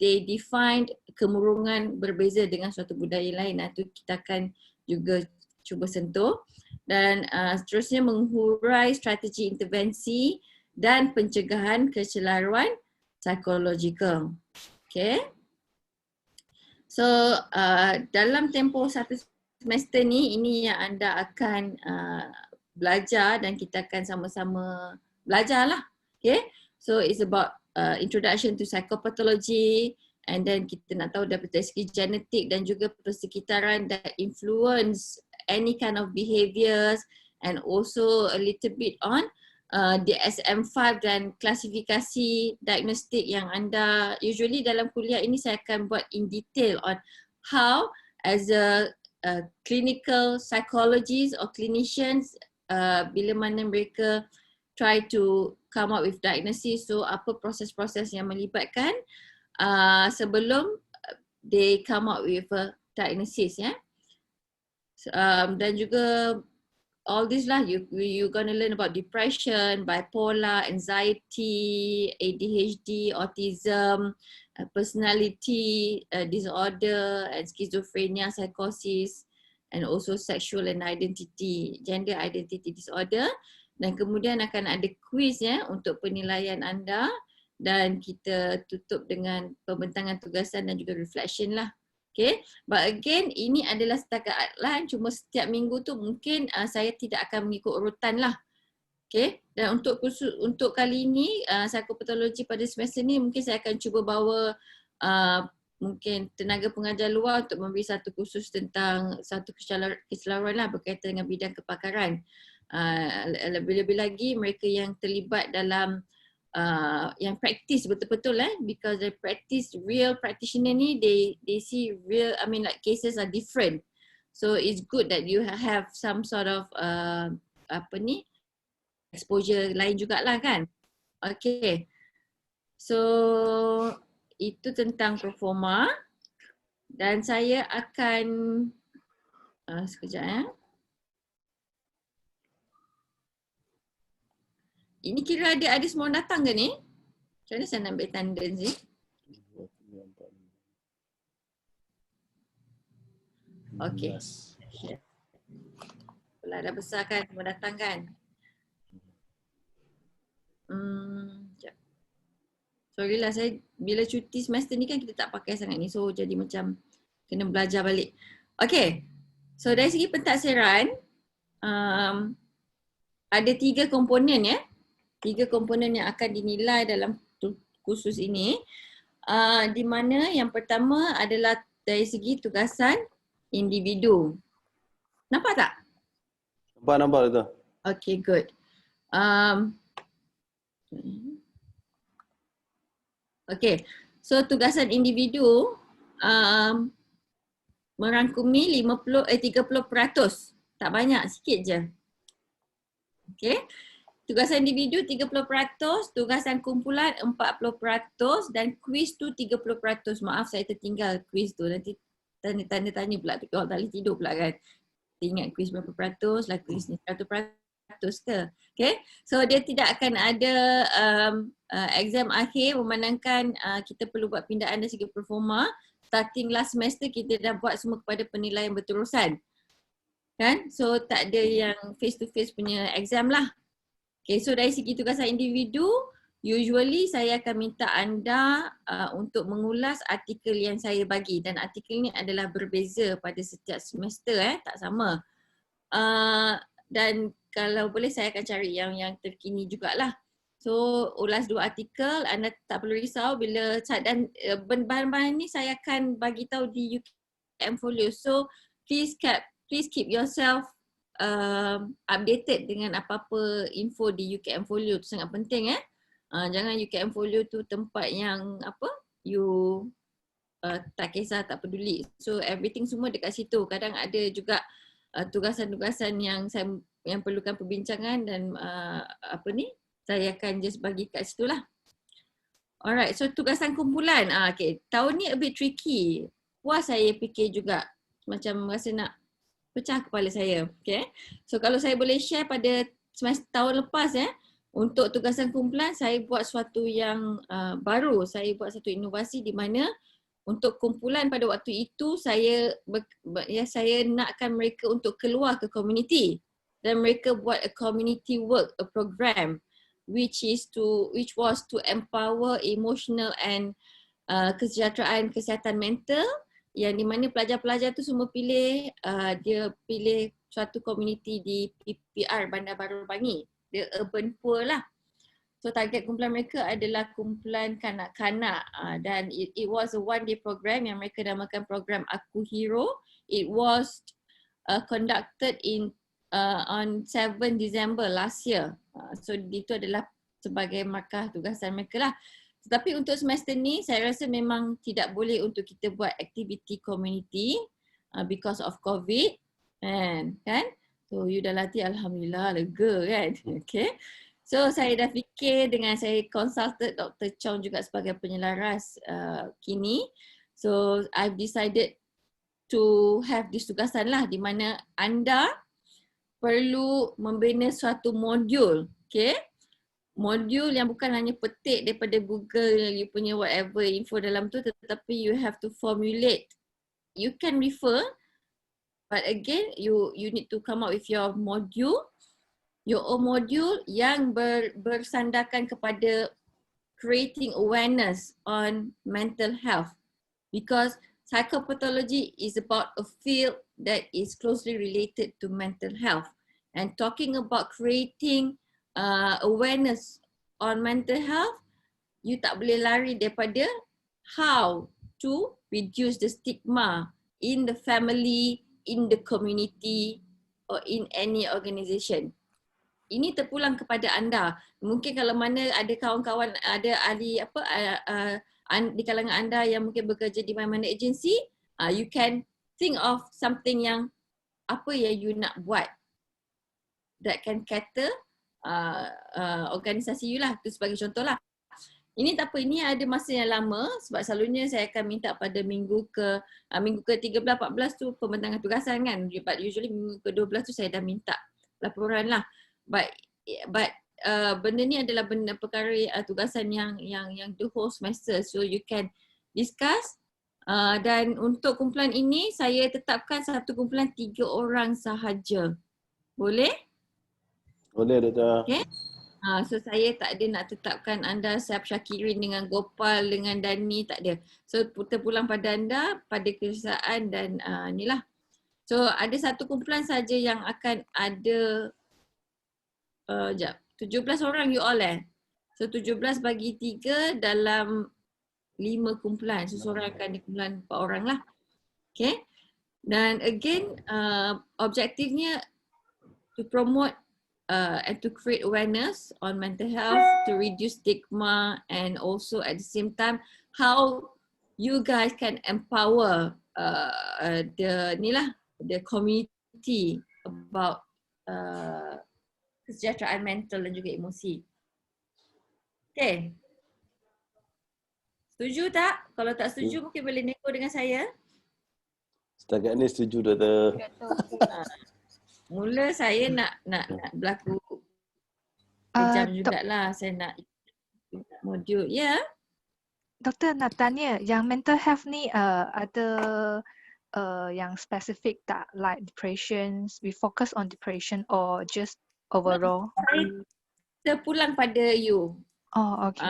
they defined kemurungan berbeza dengan suatu budaya lain. Itu kita akan juga cuba sentuh. Dan seterusnya menghurai strategi intervensi dan pencegahan kecelaruan psikologikal. Okay. So dalam tempoh 1 semester ni, ini yang anda akan belajar dan kita akan sama-sama belajar lah. Okay, so it's about introduction to psychopathology, and then kita nak tahu daripada segi genetik dan juga persekitaran that influence any kind of behaviours, and also a little bit on DSM-5 dan klasifikasi diagnostik yang anda usually dalam kuliah ini saya akan buat in detail on how as a clinical psychologists or clinicians bila mana mereka try to come up with diagnosis, so apa proses-proses yang melibatkan sebelum they come up with a diagnosis, ya. Dan juga all this lah, you gonna learn about depression, bipolar, anxiety, ADHD, autism, personality disorder, and schizophrenia, psychosis, and also sexual and identity, gender identity disorder. Dan kemudian akan ada quiz ya untuk penilaian anda, dan kita tutup dengan pembentangan tugasan dan juga reflection lah. Okay, but again ini adalah setakat outline, cuma setiap minggu tu mungkin saya tidak akan mengikut urutan lah. Okay, dan untuk kali ini psikopatologi pada semester ni mungkin saya akan cuba bawa mungkin tenaga pengajar luar untuk memberi satu kursus tentang satu keseluruhan lah berkaitan dengan bidang kepakaran. Lebih-lebih lagi mereka yang terlibat dalam yang practice betul-betul because the practice real practitioner ni they see real, I mean like cases are different, so it's good that you have some sort of exposure lain jugalah kan. Okay, so itu tentang proforma, dan saya akan sekejap ya. Ini kira ada semua orang datang ke ni? Macam mana saya nak ambil attendance ni? Okay. Belah dah besar kan, semua datang kan? Sekejap. Sorry lah, saya bila cuti semester ni kan kita tak pakai sangat ni, so jadi macam kena belajar balik. Okay, so dari segi pentaksiran ada 3 komponen ya. 3 komponen yang akan dinilai dalam kursus ini, di mana yang pertama adalah dari segi tugasan individu. Nampak tak? Nampak tu. Okay, good. Okay, so tugasan individu merangkumi 30%. Tak banyak, sikit je. Okay. Tugasan individu 30%, tugasan kumpulan 40%, dan kuis tu 30%. Maaf saya tertinggal kuis tu. Nanti tanya pula orang tak boleh tidur pula kan. Kita ingat kuis berapa peratus lah, kuis ni 100% ke. Okay, so dia tidak akan ada exam akhir, memandangkan kita perlu buat pindaan dari segi performa. Starting last semester kita dah buat semua kepada penilaian berterusan. Kan? So tak ada yang face to face punya exam lah. Okay, so dari segi tugasan individu, usually saya akan minta anda untuk mengulas artikel yang saya bagi, dan artikel ni adalah berbeza pada setiap semester, tak sama. Dan kalau boleh saya akan cari yang terkini jugalah. So ulas 2 artikel, anda tak perlu risau bila dan bahan-bahan ni saya akan bagi tahu di UKM Folio. So please keep yourself updated dengan apa-apa info di UKM Folio, tu sangat penting jangan UKM Folio tu tempat yang you tak kisah, tak peduli. So everything semua dekat situ. Kadang ada juga tugasan-tugasan yang perlukan perbincangan, dan saya akan just bagi kat situ lah. Alright, so tugasan kumpulan. Okay, tahun ni a bit tricky. Puas saya fikir juga, macam rasa nak pecah kepala saya. Okay, so kalau saya boleh share pada semester tahun lepas untuk tugasan kumpulan, saya buat sesuatu yang baru. Saya buat satu inovasi di mana untuk kumpulan pada waktu itu saya nakkan mereka untuk keluar ke community, dan mereka buat a community work, a program which was to empower emotional and kesejahteraan kesihatan mental yang di mana pelajar-pelajar tu semua pilih, dia pilih suatu komuniti di PPR Bandar Baru Bangi. Dia urban poor lah. So target kumpulan mereka adalah kumpulan kanak-kanak dan it was a one-day program yang mereka namakan program Aku Hero. It was conducted on 7 December last year. So itu adalah sebagai markah tugasan mereka lah. Tetapi untuk semester ni saya rasa memang tidak boleh untuk kita buat aktiviti community because of COVID kan. So you dah latih, alhamdulillah, lega kan. Okay. So saya dah fikir dengan saya consulted Dr. Chong juga sebagai penyelaras kini. So I've decided to have this tugasan lah di mana anda perlu membina suatu modul, okay? Modul yang bukan hanya petik daripada Google, you punya whatever info dalam tu, tetapi you have to formulate. You can refer, but again you need to come up with your module, your own module yang bersandarkan kepada creating awareness on mental health, because psychopathology is about a field that is closely related to mental health, and talking about creating awareness on mental health, you tak boleh lari daripada how to reduce the stigma in the family, in the community or in any organisation. Ini terpulang kepada anda. Mungkin kalau mana ada kawan-kawan, ada ahli di kalangan anda yang mungkin bekerja di mana-mana agensi, you can think of something yang apa yang you nak buat that can cater organisasi you lah. Itu sebagai contoh lah. Ini tak apa, ini ada masa yang lama sebab selalunya saya akan minta pada minggu ke-13, 14 tu pembentangan tugasan kan. But usually minggu ke-12 tu saya dah minta laporan lah. But benda ni adalah benda perkara tugasan yang the whole semester, so you can discuss. Dan untuk kumpulan ini saya tetapkan satu kumpulan 3 orang sahaja. Boleh? Boleh, Doktor. Okay. So saya tak ada nak tetapkan anda Syaf Syakirin dengan Gopal dengan Dani, tak ada. So terpulang pada anda, pada kesusahan dan inilah. So ada satu kumpulan saja yang akan ada 17 orang you all So 17 bagi 3 dalam 5 kumpulan. So seorang akan di kumpulan 4 orang lah. Okay. Dan again objektifnya to promote and to create awareness on mental health, to reduce stigma, and also at the same time how you guys can empower the community about kesejahteraan mental dan juga emosi. Okay. Setuju tak? Kalau tak setuju mungkin boleh nego dengan saya. Setakat ni setuju, Doktor. Mula saya nak berlaku kejam jugalah. Saya nak modul. Ya? Doktor nak tanya, yang mental health ni ada yang spesifik tak? Like depression, we focus on depression or just overall? Saya pulang pada you. Oh, okay.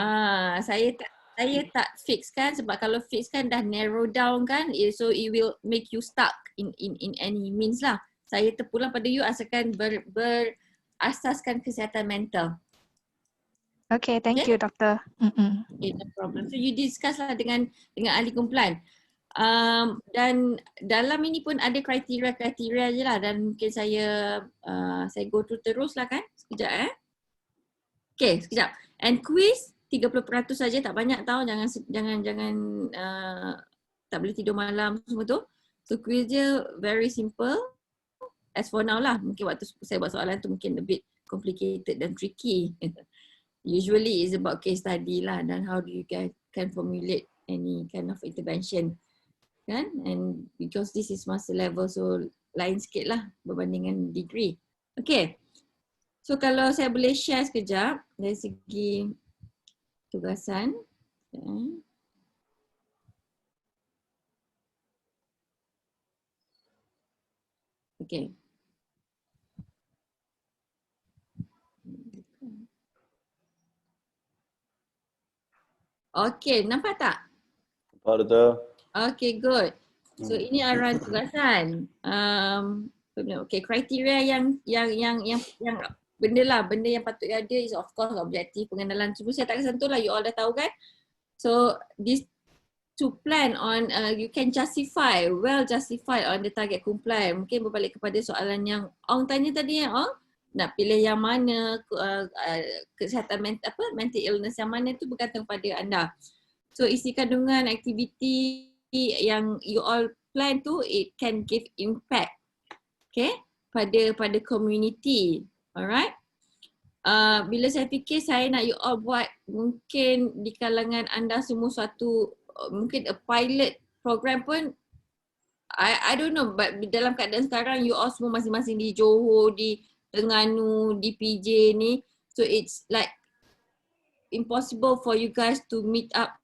Saya tak fix kan, sebab kalau fix kan dah narrow down kan, so it will make you stuck in any means lah. Saya terpulang pada you asalkan berasaskan kesihatan mental. Okay, thank you, Doktor. Okay, no problem. So you discuss lah dengan ahli kumpulan. Dan dalam ini pun ada kriteria je lah, dan mungkin saya go through terus lah kan. Sekejap Okay, sekejap. And quiz 30% saja, tak banyak tau. Jangan tak boleh tidur malam semua tu. So quiz dia very simple. As for now lah, mungkin waktu saya buat soalan tu mungkin a bit complicated dan tricky. Usually is about case study lah, dan how do you can formulate any kind of intervention. Kan? And because this is master level, so lain sikit lah berbandingan degree. Okay. So kalau saya boleh share sekejap dari segi tugasan. Okay. Okay, nampak tak? Nampak, Doktor. Okay, good. So ini arahan tugasan. Okay, kriteria yang benda yang patut ada is of course objektif, pengenalan semua saya tak sentuh lah, you all dah tahu kan. So this to plan on, you can justify on the target compliance. Mungkin berbalik kepada soalan yang Ong tanya tadi Ong, nak pilih yang mana, kesihatan mental illness yang mana tu bergantung pada anda. So isi kandungan aktiviti yang you all plan tu, it can give impact, okay, pada community, alright. Bila saya fikir saya nak you all buat mungkin di kalangan anda semua suatu mungkin a pilot program pun, I don't know, but dalam keadaan sekarang you all semua masing-masing di Johor, di Terengganu, di PJ ni, so it's like impossible for you guys to meet up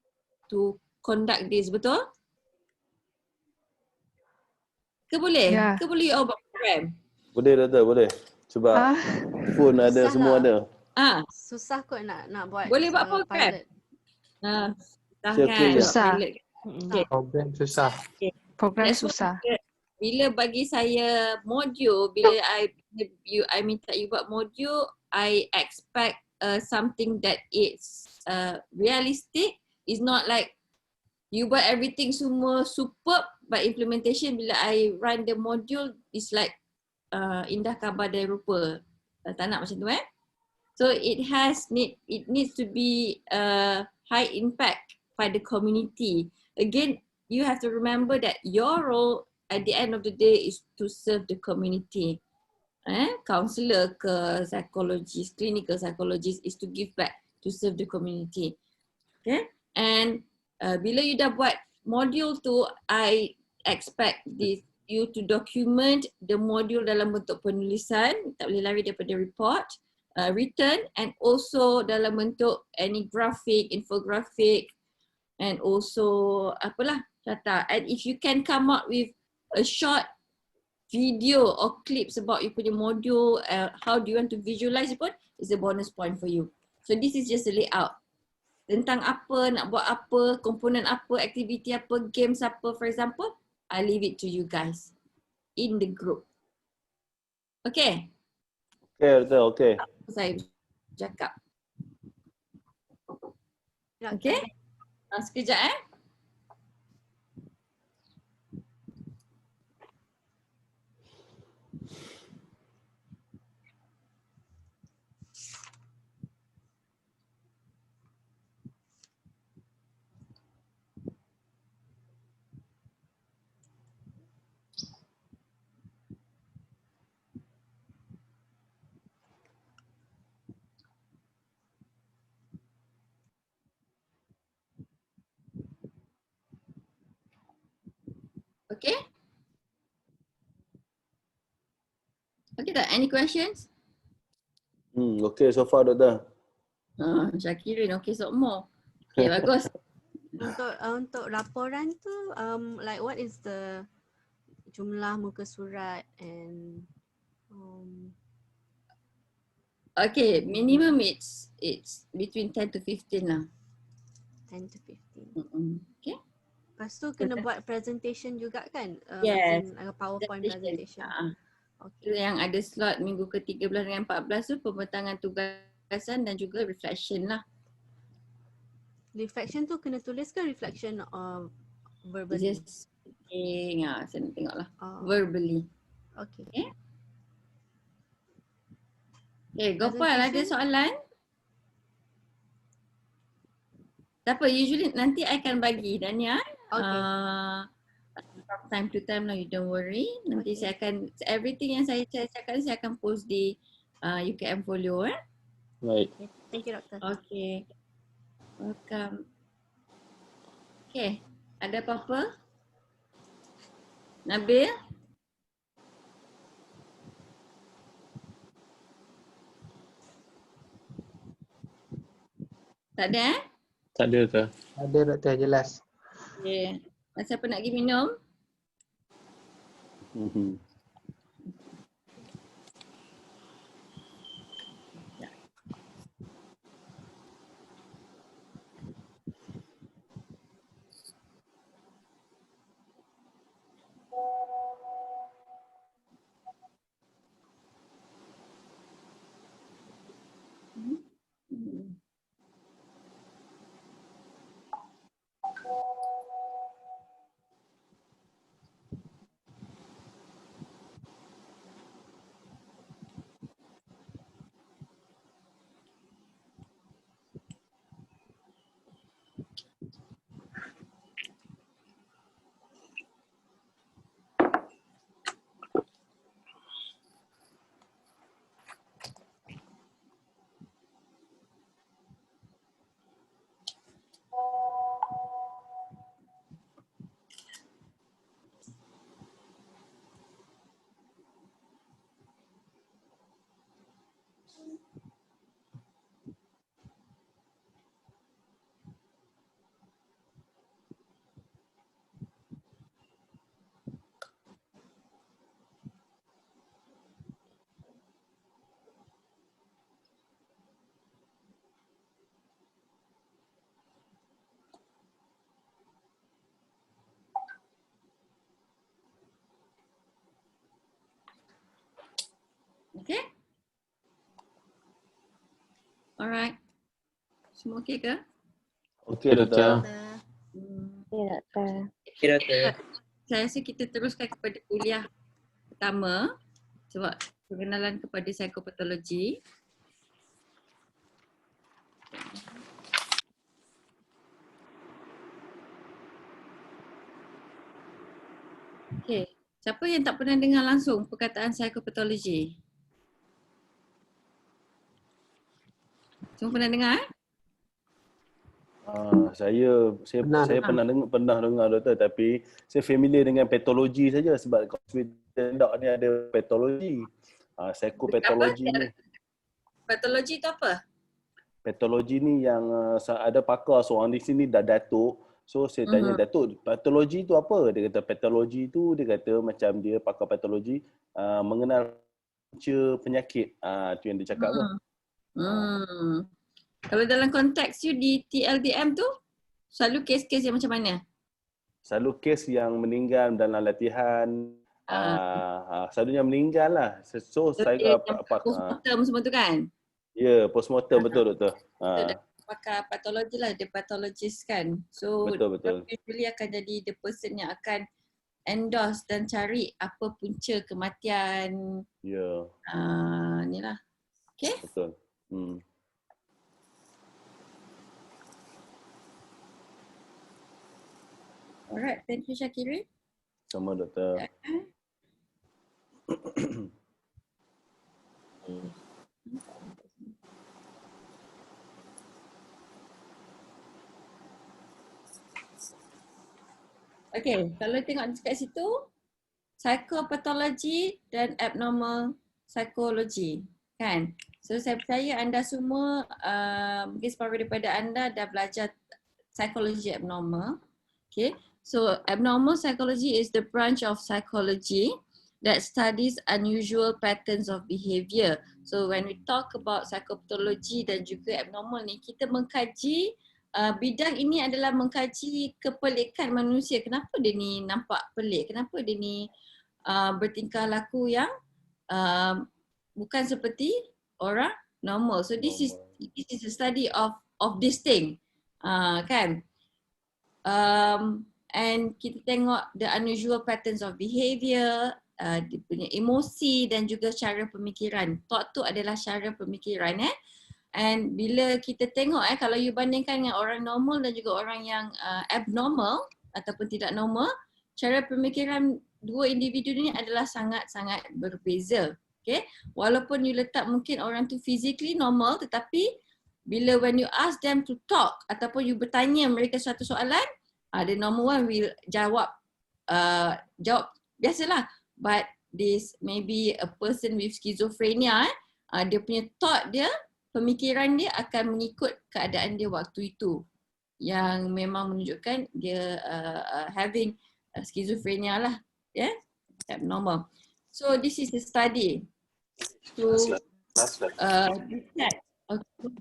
to conduct this, betul? Ke boleh? Ya. Ke boleh you all buat program? Boleh Doktor, boleh. Sebab phone ada, Susah semua lah. ada. Susah kot nak buat Boleh buat program? pilot. Circle je. Susah. Program susah. Program That's why susah. bila bagi saya modul, bila I minta you buat modul, I expect something that is realistic. It's not like you buat everything semua superb, but implementation bila I run the module is like indah kabar dari rupa. Tak nak macam tu So it needs to be high impact pada community. Again, you have to remember that your role at the end of the day is to serve the community. Counselor ke psychologist, clinical psychologist is to give back, to serve the community. Okay? And bila you dah buat module tu, I expect you to document the module dalam bentuk penulisan, tak boleh lari daripada report, written, and also dalam bentuk any graphic, infographic, and also apalah data. And if you can come up with a short video or clips about you punya module, how do you want to visualize it pun, is a bonus point for you. So this is just a layout. Tentang apa, nak buat apa, komponen apa, aktiviti apa, games apa, for example, I leave it to you guys in the group. Okay? Okay, Doktor, okay. Apa saya cakap? Ya, Okay? Sekejap Okay? Okay tak? Any questions? Okay so far Doktor. Syakirin, okay semua. Okay, bagus. Untuk laporan tu, like what is the jumlah muka surat and Okay, minimum it's between 10 to 15 lah. 10 to 15. Okay. Lepas tu kena buat presentation juga kan? Yes. PowerPoint presentation. Okay. Yang ada slot minggu ke-13 dengan 14 tu pembentangan tugasan dan juga reflection lah. Reflection tu kena tulis ke reflection verbally? Just speaking, saya nak tengok lah. Verbally. Okay. Okay, Gopal ada soalan? Tak apa, usually nanti I akan bagi Dania. From time to time lah, you don't worry. Nanti saya akan, everything yang saya cakap saya akan post di UKM Folio. Baik. Thank you, Doktor. Okay. Welcome. Okay, ada apa-apa? Nabil? Tak ada Tak ada Doktor. Ada Doktor, jelas. Okay. Siapa nak pergi minum? Okay? Alright. Semua okay ke? Okey, Doktor. Ya, Doktor. Okay, Doktor. Saya rasa kita teruskan kepada kuliah pertama sebab pengenalan kepada psikopatologi. Okay. Siapa yang tak pernah dengar langsung perkataan psikopatologi? Semua pernah dengar? Saya pernah dengar Doktor, tapi saya familiar dengan patologi saja sebab hospital doc ni ada patologi. Psikopatologi ni. Patologi tu apa? Patologi ni yang ada pakar seorang di sini dah datuk. So saya tanya, Datuk, patologi tu apa? Dia kata patologi tu, dia kata macam dia pakar patologi mengenal punca penyakit. Tu yang dia cakap tu. Kalau dalam konteks you di TLDM tu, selalu kes-kes yang macam mana? Selalu kes yang meninggal dalam latihan, selalunya meninggal lah. So saya postmortem semua tu kan? Ya, postmortem betul Doktor. Pakar patologi lah, dia pathologist kan. So betul. usually akan jadi the person yang akan endorse dan cari apa punca kematian. Ya. Ni lah. Okay? Betul. Alright, thank you Syakiri. Sama Doktor. Okay, kalau tengok kat situ, psikopatologi dan abnormal psikologi, kan? So saya percaya anda semua, mungkin separuh daripada anda dah belajar psikologi abnormal. Okay, so abnormal psychology is the branch of psychology that studies unusual patterns of behavior. So when we talk about psychopathology dan juga abnormal ni, kita mengkaji bidang ini adalah mengkaji kepelikan manusia. Kenapa dia ni nampak pelik? Kenapa dia ni bertingkah laku yang bukan seperti orang normal. So this is a study of this thing, kan? And kita tengok the unusual patterns of behavior, dia punya emosi dan juga cara pemikiran. Thought tu adalah cara pemikiran. And bila kita tengok kalau you bandingkan dengan orang normal dan juga orang yang abnormal ataupun tidak normal, cara pemikiran dua individu ni adalah sangat-sangat berbeza. Okay? Walaupun you letak mungkin orang tu physically normal, tetapi bila when you ask them to talk ataupun you bertanya mereka suatu soalan, the normal one will jawab biasalah. But this maybe a person with schizophrenia, dia punya thought dia, pemikiran dia akan mengikut keadaan dia waktu itu, yang memang menunjukkan dia having schizophrenia lah, abnormal. So this is the study to detect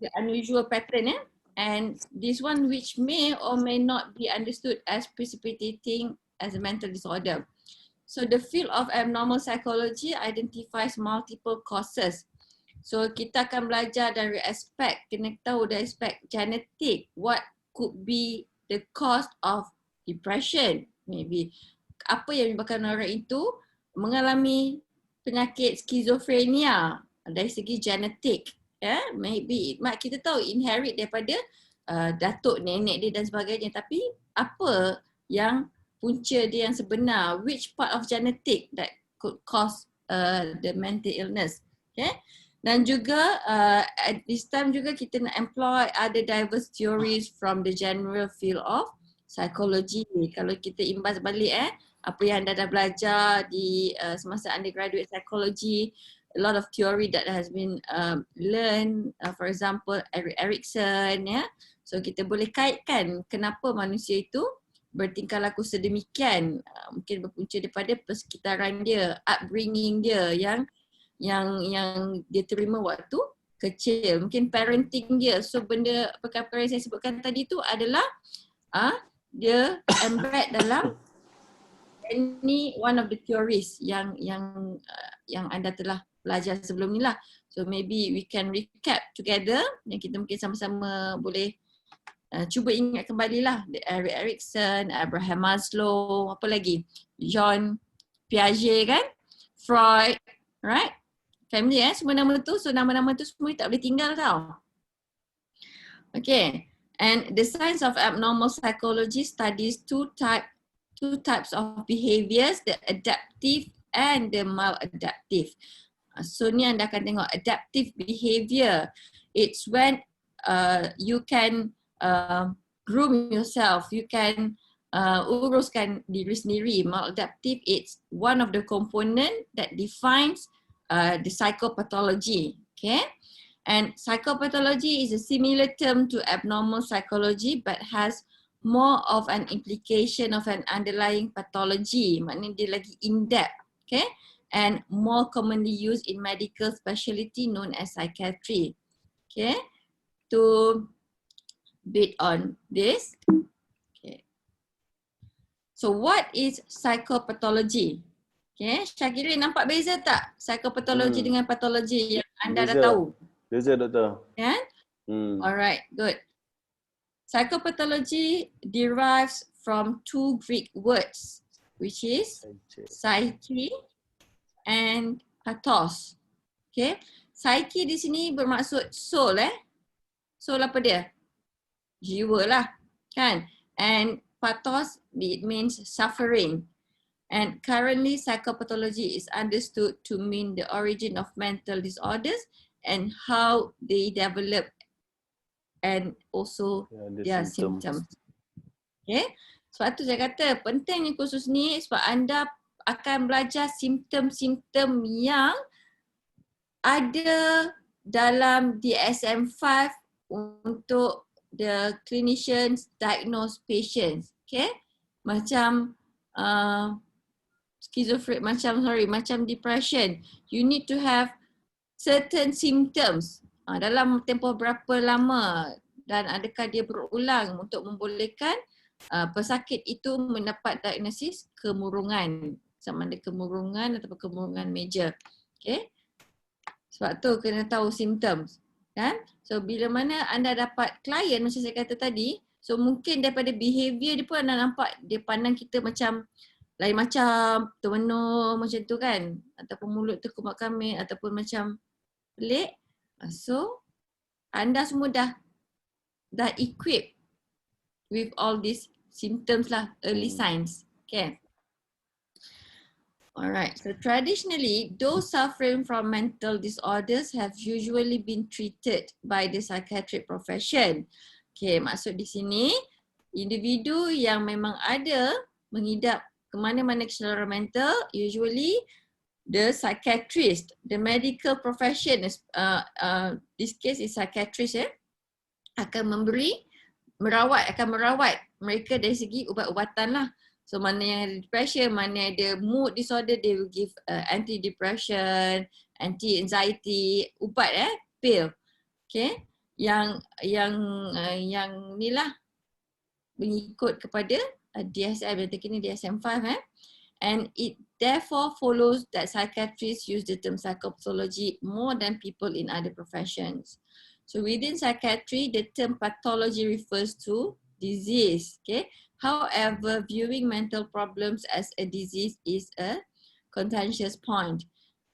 the unusual pattern, and this one which may or may not be understood as precipitating as a mental disorder. So the field of abnormal psychology identifies multiple causes. So kita akan belajar dari aspek, kena tahu dari aspek genetik, what could be the cause of depression, maybe. Apa yang menyebabkan orang itu mengalami penyakit skizofrenia dari segi genetik. Maybe kita tahu inherit daripada datuk, nenek dia dan sebagainya, tapi apa yang punca dia yang sebenar, which part of genetic that could cause the mental illness. Okay? Dan juga at this time juga kita nak employ other diverse theories from the general field of psychology. Kalau kita imbas balik apa yang anda dah belajar di semasa undergraduate psychology, a lot of theory that has been learned, for example Erik Erikson, so kita boleh kaitkan kenapa manusia itu bertingkah laku sedemikian, mungkin berpunca daripada persekitaran dia, upbringing dia yang dia terima waktu kecil, mungkin parenting dia. So benda perkara-perkara yang saya sebutkan tadi tu adalah dia embed dalam any one of the theories yang anda telah belajar sebelum ni lah. So maybe we can recap together yang kita mungkin sama-sama boleh cuba ingat kembali lah. Erik Erikson, Abraham Maslow, apa lagi? Jean Piaget kan? Freud, right? Family semua nama tu. So nama-nama tu semua tak boleh tinggal tau. Okay. And the science of abnormal psychology studies two types of behaviors, the adaptive and the maladaptive. So ni anda akan tengok adaptive behavior. It's when you can groom yourself, you can uruskan diri sendiri. Maladaptive, it's one of the component that defines the psychopathology. Okay. And psychopathology is a similar term to abnormal psychology but has more of an implication of an underlying pathology. Maknanya dia lagi in-depth, okay? And more commonly used in medical specialty known as psychiatry. Okay? To bit on this. Okay. So what is psychopathology? Okay, Syakiri nampak beza tak psychopathology dengan pathology yang anda dah tahu? Beza, Doktor. Kan? Alright, good. Psychopathology derives from two Greek words, which is psyche and pathos. Okay, psyche di sini bermaksud soul Soul apa dia? Jiwa lah, kan? And pathos, it means suffering. And currently psychopathology is understood to mean the origin of mental disorders and how they develop and also their symptoms. Okay. Sebab tu saya kata pentingnya kursus ni sebab anda akan belajar simptom-simptom yang ada dalam DSM-5 untuk the clinicians diagnose patients. Okay. Macam schizophrenia, macam depression. You need to have certain symptoms dalam tempoh berapa lama dan adakah dia berulang untuk membolehkan pesakit itu mendapat diagnosis kemurungan, sama ada kemurungan atau kemurungan major. Okay. Sebab tu kena tahu symptoms, kan? So bila mana anda dapat klien macam saya kata tadi, so mungkin daripada behavior dia pun anda nampak dia pandang kita macam lain macam, termenung macam tu kan, ataupun mulut terkumat kamit ataupun macam pelik. So anda semua dah equip with all these symptoms lah, early signs. Okay. Alright, so traditionally those suffering from mental disorders have usually been treated by the psychiatric profession. Okay, maksud di sini individu yang memang ada mengidap kemana-mana kesedaran mental, usually the psychiatrist, the medical profession, this case is psychiatrist, akan merawat mereka dari segi ubat-ubatan lah. So mana yang ada depression, mana ada mood disorder, they will give anti-depression, anti-anxiety, ubat pill. Okay, yang ni lah mengikut kepada DSM, yang terkini DSM-5 and it therefore follows that psychiatrists use the term psychopathology more than people in other professions. So within psychiatry, the term pathology refers to disease. Okay. However, viewing mental problems as a disease is a contentious point.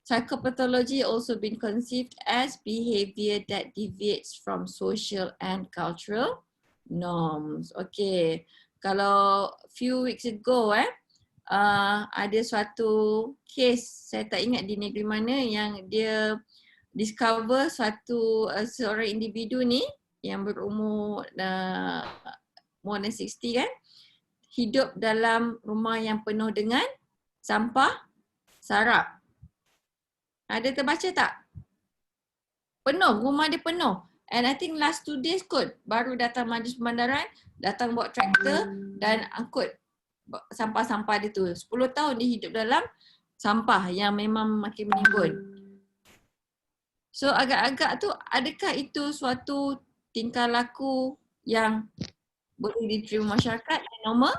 Psychopathology also been conceived as behavior that deviates from social and cultural norms. Okay. Kalau few weeks ago ada suatu case, saya tak ingat di negeri mana, yang dia discover seorang individu ni yang berumur more than 60 kan, hidup dalam rumah yang penuh dengan sampah sarap. Ada terbaca tak? Penuh, rumah dia penuh. And I think last 2 days kot baru datang Majlis Pemandaran, datang bawa traktor dan angkut sampah-sampah dia tu. 10 tahun dia hidup dalam sampah yang memang makin menimbun. So agak-agak tu, adakah itu suatu tingkah laku yang boleh diterima masyarakat yang normal?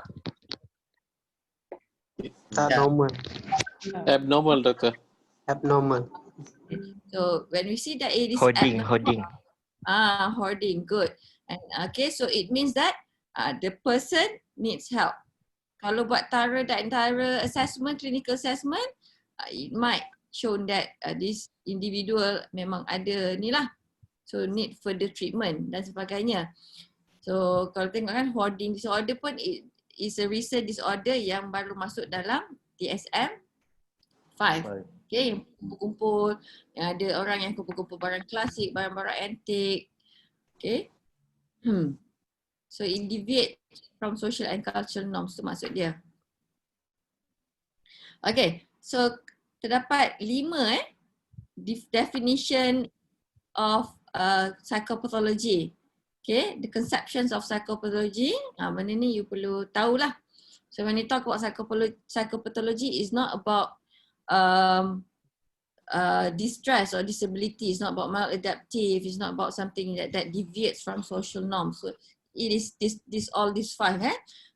Tak normal. Abnormal, Doktor. Abnormal. So when we see that it is Hoarding, abnormal, hoarding, good. And okay, so it means that the person needs help. Kalau buat thorough assessment, clinical assessment, it might show that this individual memang ada ni lah. So need further treatment dan sebagainya. So kalau tengok kan hoarding disorder pun is a recent disorder yang baru masuk dalam DSM-5. Okay, yang kumpul-kumpul, yang ada orang yang kumpul-kumpul barang klasik, barang-barang antik. Okay. So it deviate from social and cultural norms, tu maksud dia. Okay, so terdapat 5 definition of psychopathology. Okay, the conceptions of psychopathology. Benda ni you perlu tahulah. So when you talk about psychopathology is not about distress or disability. It's not about maladaptive. It's not about something that deviates from social norms. So it is all these 5.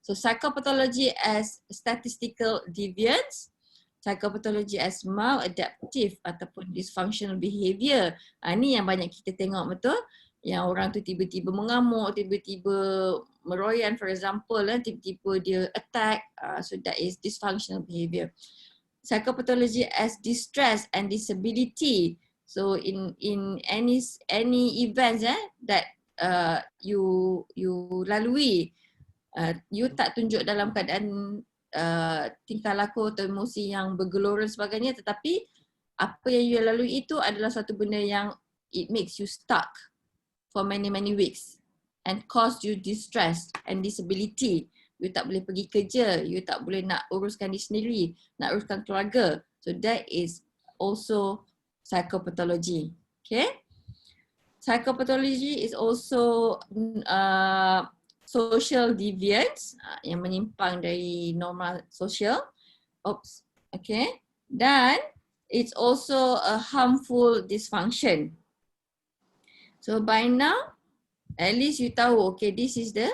So psychopathology as statistical deviance, psychopathology as maladaptive ataupun dysfunctional behavior. Ni yang banyak kita tengok betul. Yang orang tu tiba-tiba mengamuk, tiba-tiba meroyan, for example, tiba-tiba dia attack. So that is dysfunctional behavior. Psychopathology as distress and disability. So in any events that you lalui, you tak tunjuk dalam keadaan tingkah laku atau emosi yang bergelora dan sebagainya, tetapi apa yang you lalui itu adalah satu benda yang it makes you stuck for many weeks and cause you distress and disability. You tak boleh pergi kerja, you tak boleh nak uruskan diri sendiri, nak uruskan keluarga. So that is also psychopathology. Okay? Psychopathology is also social deviance, yang menyimpang dari normal social. Okay? Dan it's also a harmful dysfunction. So by now, at least you tahu, okay, this is the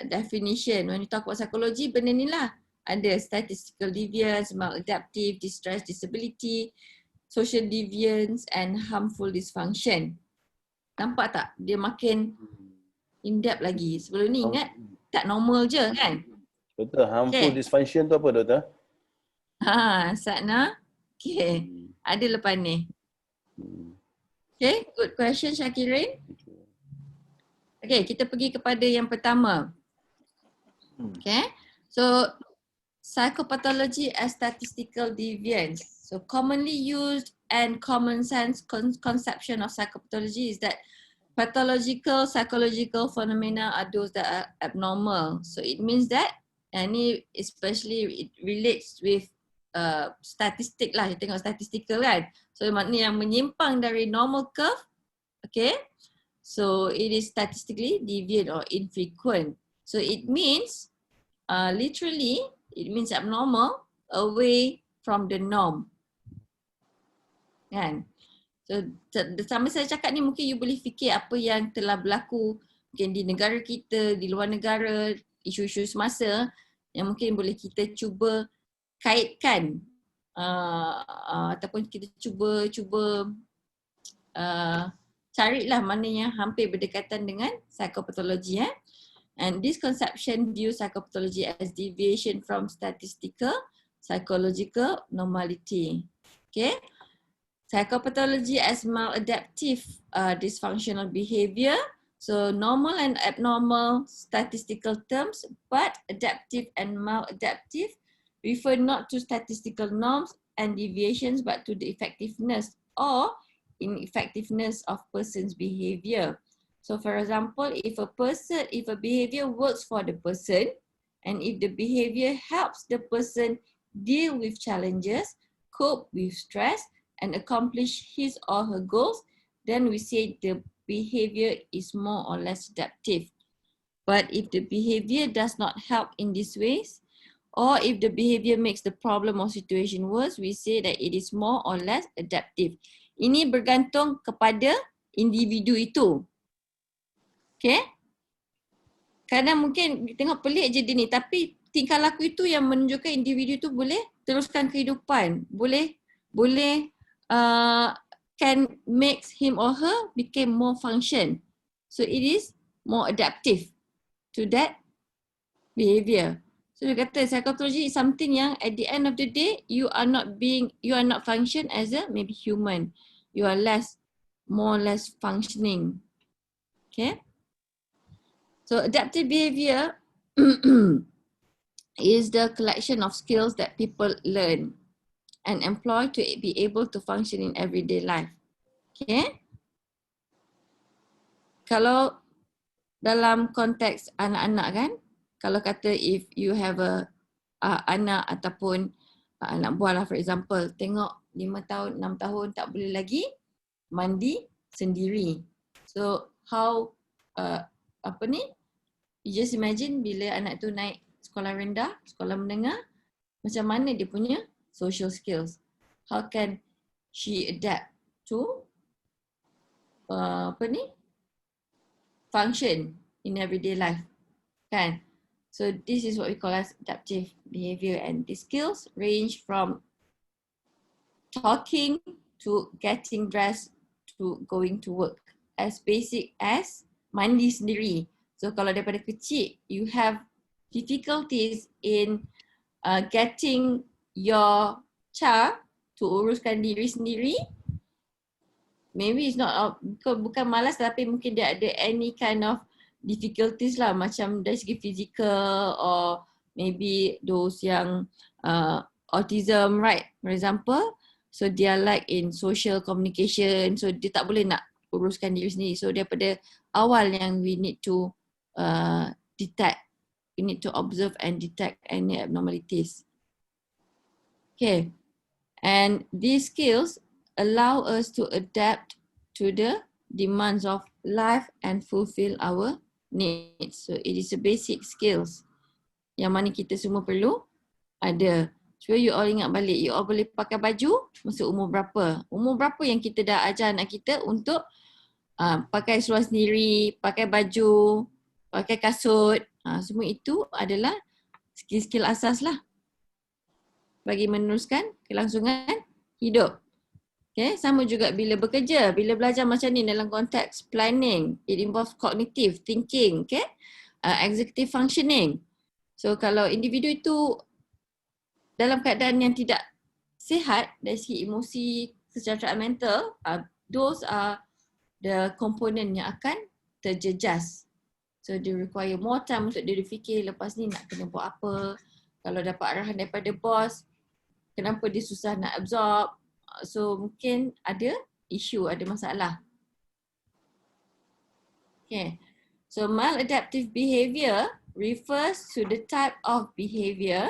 definition. When you talk about psychology, benda ni lah. Ada statistical deviance, maladaptive, distress, disability, social deviance and harmful dysfunction. Nampak tak? Dia makin in-depth lagi. Sebelum ni ingat tak normal je kan? Betul. Harmful dysfunction tu apa doktor? Satna. Okay. Ada lepas ni. Okay, good question Syakirin. Okay, kita pergi kepada yang pertama. Okay, so psychopathology as statistical deviance. So commonly used and common sense conception of psychopathology is that pathological psychological phenomena are those that are abnormal. So it means that, and ini especially it relates with statistik lah, kita tengok statistical kan. So maknanya yang menyimpang dari normal curve, okay, so it is statistically deviant or infrequent. So it means literally it means abnormal, away from the norm. Kan? So sama saya cakap ni mungkin you boleh fikir apa yang telah berlaku mungkin di negara kita, di luar negara, isu-isu semasa yang mungkin boleh kita cuba kaitkan ataupun kita cuba carilah mana yang hampir berdekatan dengan psikopathologi. And this conception views psychopathology as deviation from statistical psychological normality. Okay. Psychopathology as maladaptive dysfunctional behavior. So normal and abnormal statistical terms, but adaptive and maladaptive refer not to statistical norms and deviations, but to the effectiveness or ineffectiveness of person's behavior. So for example, if a behavior works for the person, and if the behavior helps the person deal with challenges, cope with stress, and accomplish his or her goals, then we say the behavior is more or less adaptive. But if the behavior does not help in these ways, or if the behavior makes the problem or situation worse, we say that it is more or less adaptive. Ini bergantung kepada individu itu. Okay? Kadang mungkin tengok pelik je dia ni, tapi tingkah laku itu yang menunjukkan individu itu boleh teruskan kehidupan, boleh can make him or her become more function. So it is more adaptive to that behavior. So dia kata psychology is something yang at the end of the day you are not function as a maybe human. You are more or less functioning. Okay. So adaptive behavior is the collection of skills that people learn and employ to be able to function in everyday life. Okay. Kalau dalam konteks anak-anak kan, kalau kata if you have a anak ataupun anak buah lah for example, tengok 5 tahun, 6 tahun tak boleh lagi mandi sendiri. So how you just imagine bila anak tu naik sekolah rendah, sekolah menengah, macam mana dia punya social skills. How can she adapt to function in everyday life, kan? So this is what we call as adaptive behavior, and the skills range from talking to getting dressed to going to work, as basic as mandi sendiri. So kalau daripada kecil you have difficulties in getting your child to uruskan diri sendiri, maybe it's not bukan malas tapi mungkin dia ada any kind of difficulties lah, macam dari segi physical or maybe those yang autism, right, for example. So dia like in social communication, so dia tak boleh nak uruskan diri sendiri. So daripada awal yang we need to detect, we need to observe and detect any abnormalities. Okay, and these skills allow us to adapt to the demands of life and fulfill our needs. So it is a basic skills yang mana kita semua perlu ada. Cuba you all ingat balik, you all boleh pakai baju masa umur berapa? Umur berapa yang kita dah ajar anak kita untuk pakai seluar sendiri, pakai baju, pakai kasut. Semua itu adalah skill-skill asas lah bagi meneruskan kelangsungan hidup. Okay, sama juga bila bekerja, bila belajar macam ni dalam konteks planning, it involves cognitive thinking, okay, executive functioning. So kalau individu itu dalam keadaan yang tidak sihat dari segi emosi, kesejahteraan mental, those are the component yang akan terjejas. So they require more time untuk dia fikir lepas ni nak kena buat apa. Kalau dapat arahan daripada bos, kenapa dia susah nak absorb. So mungkin ada isu, ada masalah. Okay. So maladaptive behavior refers to the type of behavior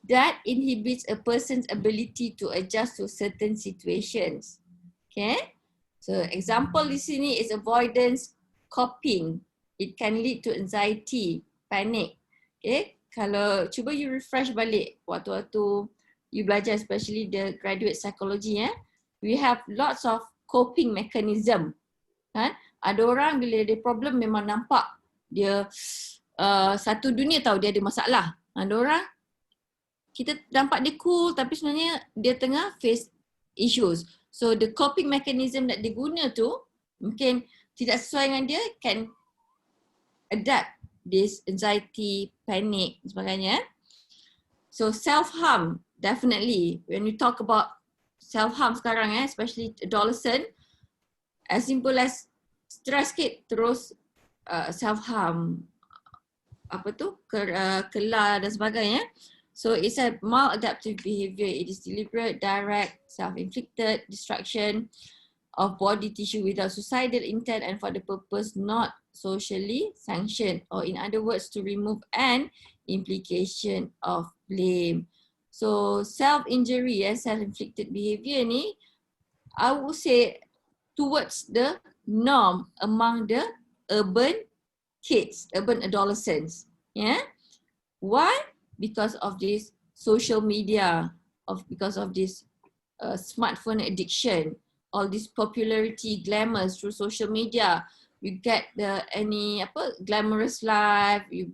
that inhibits a person's ability to adjust to certain situations. Okay. So example di sini is avoidance coping. It can lead to anxiety, panic. Okay. Kalau cuba you refresh balik waktu-waktu you belajar, especially the graduate psychology, we have lots of coping mechanism. Ada orang bila ada problem memang nampak dia satu dunia tahu dia ada masalah. Ada orang kita nampak dia cool tapi sebenarnya dia tengah face issues. So the coping mechanism that dia guna tu mungkin tidak sesuai dengan dia, can adapt this anxiety, panic dan sebagainya. So self-harm, definitely. When you talk about self-harm sekarang, especially adolescent, as simple as stress sikit terus self-harm, kelar dan sebagainya. So it's a maladaptive behavior. It is deliberate, direct, self-inflicted destruction of body tissue without suicidal intent and for the purpose not socially sanctioned, or in other words, to remove an implication of blame. So self-injury and self-inflicted behavior ni, I would say towards the norm among the urban kids, urban adolescents. Yeah. Why? Because of this social media, because of this smartphone addiction, all this popularity, glamours through social media. You get any glamorous life. You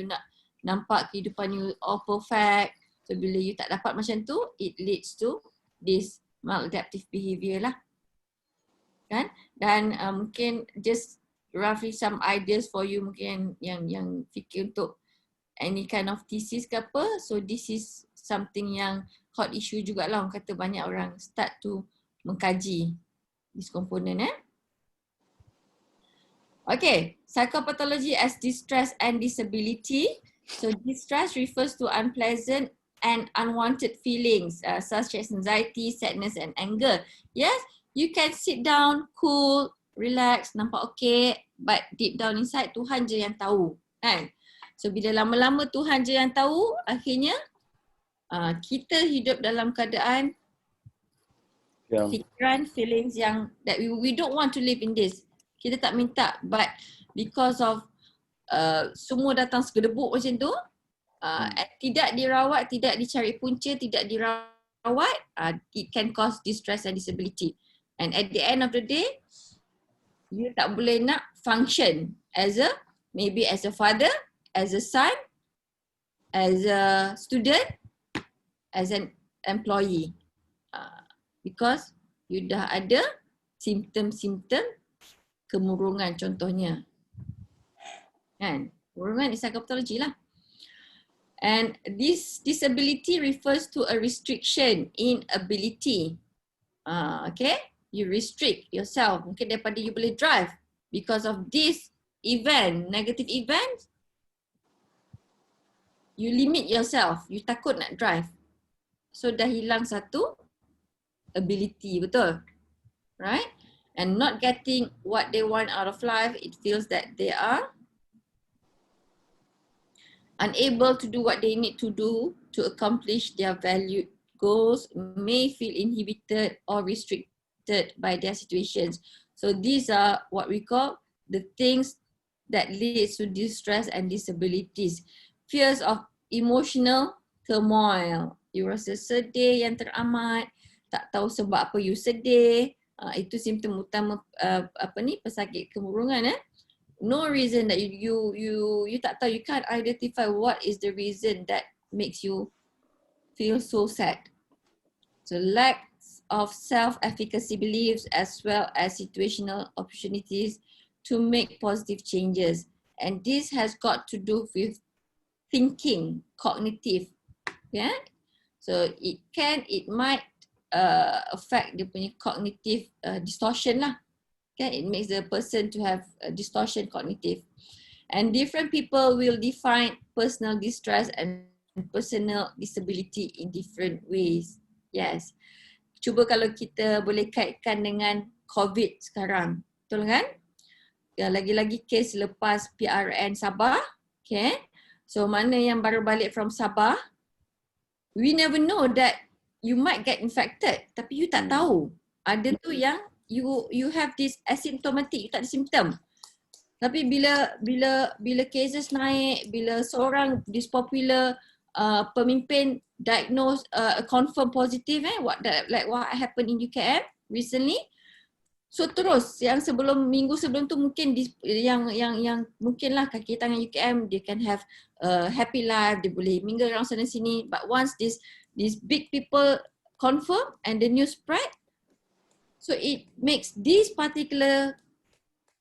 nak nampak kehidupan you all perfect. So bila you tak dapat macam tu, it leads to this maladaptive behavior lah. Kan? Dan mungkin just roughly some ideas for you mungkin yang fikir untuk any kind of thesis ke apa. So this is something yang hot issue jugalah, orang kata banyak orang start to mengkaji this component. Okay, psychopathology as distress and disability. So distress refers to unpleasant and unwanted feelings such as anxiety, sadness and anger. Yes, you can sit down, cool, relax, nampak okay, but deep down inside Tuhan je yang tahu, kan? So bila lama-lama Tuhan je yang tahu, akhirnya kita hidup dalam keadaan fikiran, feelings yang that we don't want to live in this. Kita tak minta, but because of semua datang segedebuk macam tu, tidak dirawat, tidak dicari punca, tidak dirawat, it can cause distress and disability. And at the end of the day, you tak boleh nak function as a, maybe as a father, as a son, as a student, as an employee. Because you dah ada simptom-simptom kemurungan contohnya. Kan? Kemurungan is psychopathology lah. And this disability refers to a restriction in ability. Okay? You restrict yourself. Mungkin daripada you boleh drive because of this event, negative event, you limit yourself. You takut nak drive. So dah hilang satu ability, betul? Right? And not getting what they want out of life, it feels that they are unable to do what they need to do to accomplish their valued goals, may feel inhibited or restricted by their situations. So these are what we call the things that leads to distress and disabilities. Fears of emotional turmoil. You rasa sedih yang teramat, tak tahu sebab apa you sedih. Itu simptom utama pesakit kemurungan. No reason that you tak tahu, you can't identify what is the reason that makes you feel so sad. So lack of self-efficacy beliefs as well as situational opportunities to make positive changes. And this has got to do with thinking, cognitive. Yeah? So it might affect the punya cognitive distortion lah. Okay? It makes the person to have a distortion cognitive. And different people will define personal distress and personal disability in different ways. Yes. Cuba kalau kita boleh kaitkan dengan COVID sekarang. Betul kan? Ya, lagi-lagi kes lepas PRN Sabah. Okay. So mana yang baru balik from Sabah, we never know that you might get infected. Tapi you tak tahu. Ada tu yang you have this asymptomatic, you tak ada symptom. Tapi bila cases naik, bila seorang this popular pemimpin diagnose confirm positive, like what happened in UKM recently. So terus yang minggu sebelum tu mungkin yang mungkinlah kaki tangan UKM, they can have a happy life, dia boleh mingle around sana sini, but once these big people confirm and the news spread, so it makes this particular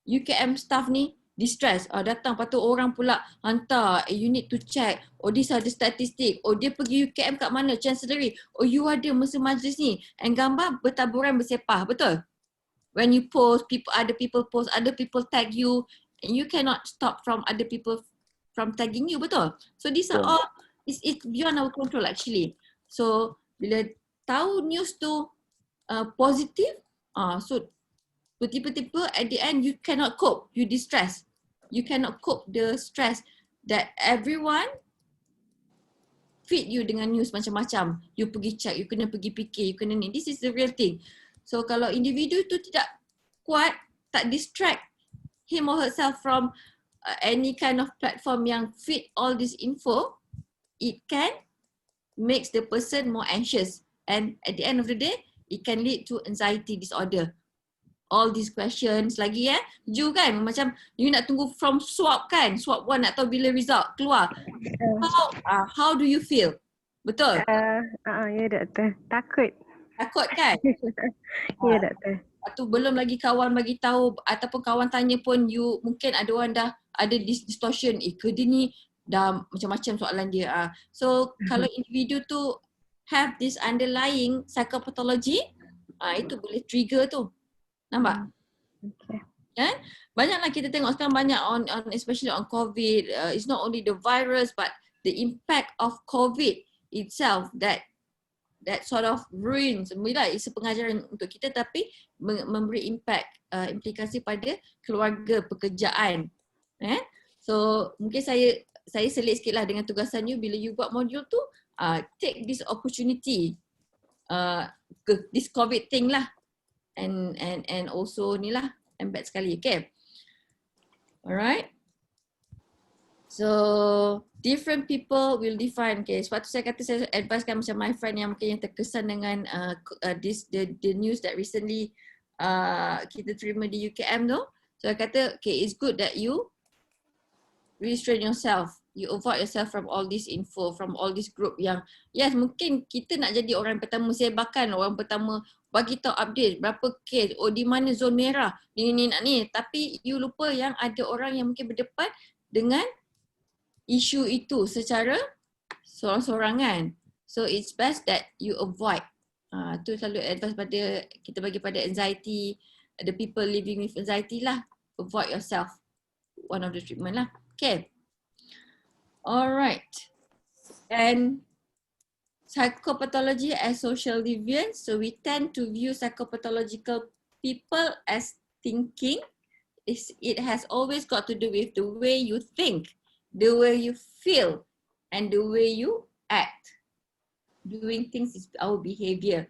UKM staff ni distress. Datang lepas tu orang pula hantar, you need to check, these are the statistic, dia pergi UKM kat mana, chancellery, you ada masa majlis ni, and gambar bertaburan bersepah, betul? When you post, other people post, other people tag you, and you cannot stop from other people from tagging you, betul? So these are all, it's beyond our control actually. So bila tahu news tu positive, so tiba-tiba at the end you cannot cope, you distress. You cannot cope the stress that everyone feed you dengan news macam-macam. You pergi check, you kena pergi fikir, you kena ni. This is the real thing. So kalau individu tu tidak kuat, tak distract him or herself from any kind of platform yang feed all this info, it can makes the person more anxious. And at the end of the day, it can lead to anxiety disorder. All these questions lagi Ju kan, macam you nak tunggu from swab kan, swab 1 nak tahu bila result keluar. How do you feel? Betul? Ya doktor, takut. Takut kan? Ya doktor. Atau belum lagi kawan bagi tahu ataupun kawan tanya pun you mungkin ada orang dah ada distortion, ke dia ni dah macam-macam soalan dia. So kalau individu tu have this underlying psychopathology, itu boleh trigger tu. Nampak? Kan? Banyaklah kita tengok sekarang banyak on especially on COVID. It's not only the virus but the impact of COVID itself that sort of ruins. Mula it's pengajaran untuk kita tapi memberi impact, implikasi pada keluarga, pekerjaan. So mungkin saya selit sikit lah dengan tugasan you bila you buat modul tu, take this opportunity, this COVID thing lah, and also ni lah embed sekali, okay? Alright. So different people will define, okay. Sebab tu saya kata saya advisekan macam my friend yang mungkin yang terkesan dengan the news that recently kita terima di UKM tu. So saya kata okay, it's good that you restrain yourself. You avoid yourself from all this info, from all this group yang yes mungkin kita nak jadi orang pertama sebarkan, orang pertama bagi tahu update berapa kes, di mana zon merah, ni nak ni. Tapi you lupa yang ada orang yang mungkin berdepan dengan isu itu secara sorang-sorangan. So it's best that you avoid. Tu selalu advice pada kita bagi pada anxiety, the people living with anxiety lah. Avoid yourself. One of the treatment lah. Okay. Alright. And psychopathology as social deviance. So we tend to view psychopathological people as thinking. It has always got to do with the way you think, the way you feel, and the way you act. Doing things is our behavior.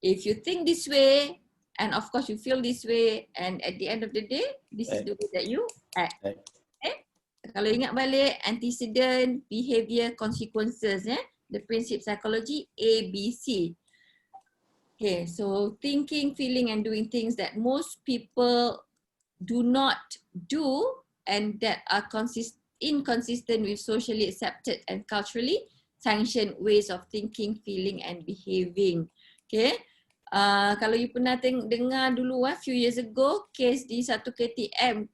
If you think this way, and of course you feel this way, and at the end of the day, this is the way that you act. Okay? Kalau ingat balik, antecedent, behavior, consequences, the principle psychology, ABC. Okay, so thinking, feeling, and doing things that most people do not do and that are inconsistent with socially accepted and culturally sanctioned ways of thinking, feeling, and behaving. Okay. Kalau you pernah dengar dulu few years ago, case di satu KTM,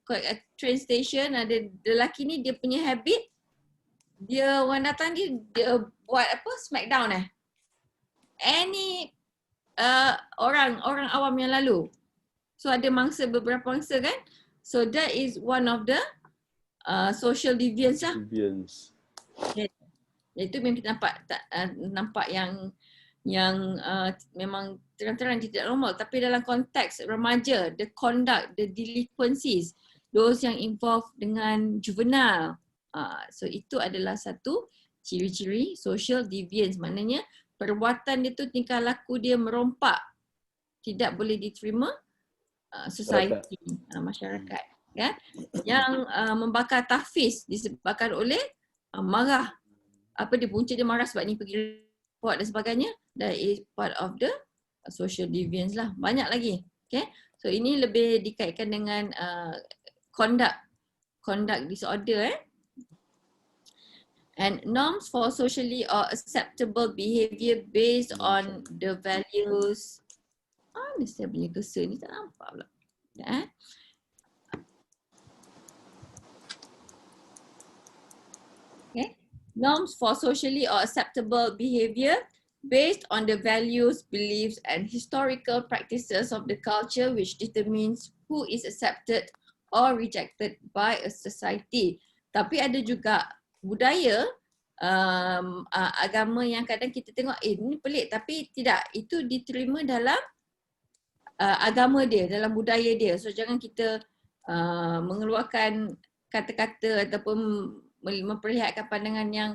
train station, ada lelaki ni dia punya habit, dia orang datang dia buat apa, smackdown any orang awam yang lalu. So ada beberapa mangsa kan. So that is one of the social deviance lah. Deviance. Okay. Itu memang kita nampak yang memang terang-terang tidak normal. Tapi dalam konteks remaja, the conduct, the delinquencies, those yang involved dengan juvenile. So itu adalah satu ciri-ciri social deviance. Maknanya perbuatan dia tu, tingkah laku dia merompak, tidak boleh diterima society, masyarakat. Ya? Yang membakar tahfiz disebabkan oleh marah. Dia punca dia marah sebab ni pergi report dan sebagainya. That is part of the social deviance lah. Banyak lagi. Okay? So ini lebih dikaitkan dengan conduct disorder. And norms for socially or acceptable behavior based on the values. Ni saya punya cursor ni tak nampak pula. Okay. Norms for socially or acceptable behavior based on the values, beliefs, and historical practices of the culture which determines who is accepted or rejected by a society. Tapi ada juga budaya, agama yang kadang kita tengok, ini pelik, tapi tidak, itu diterima dalam agama dia, dalam budaya dia. So jangan kita mengeluarkan kata-kata ataupun memperlihatkan pandangan yang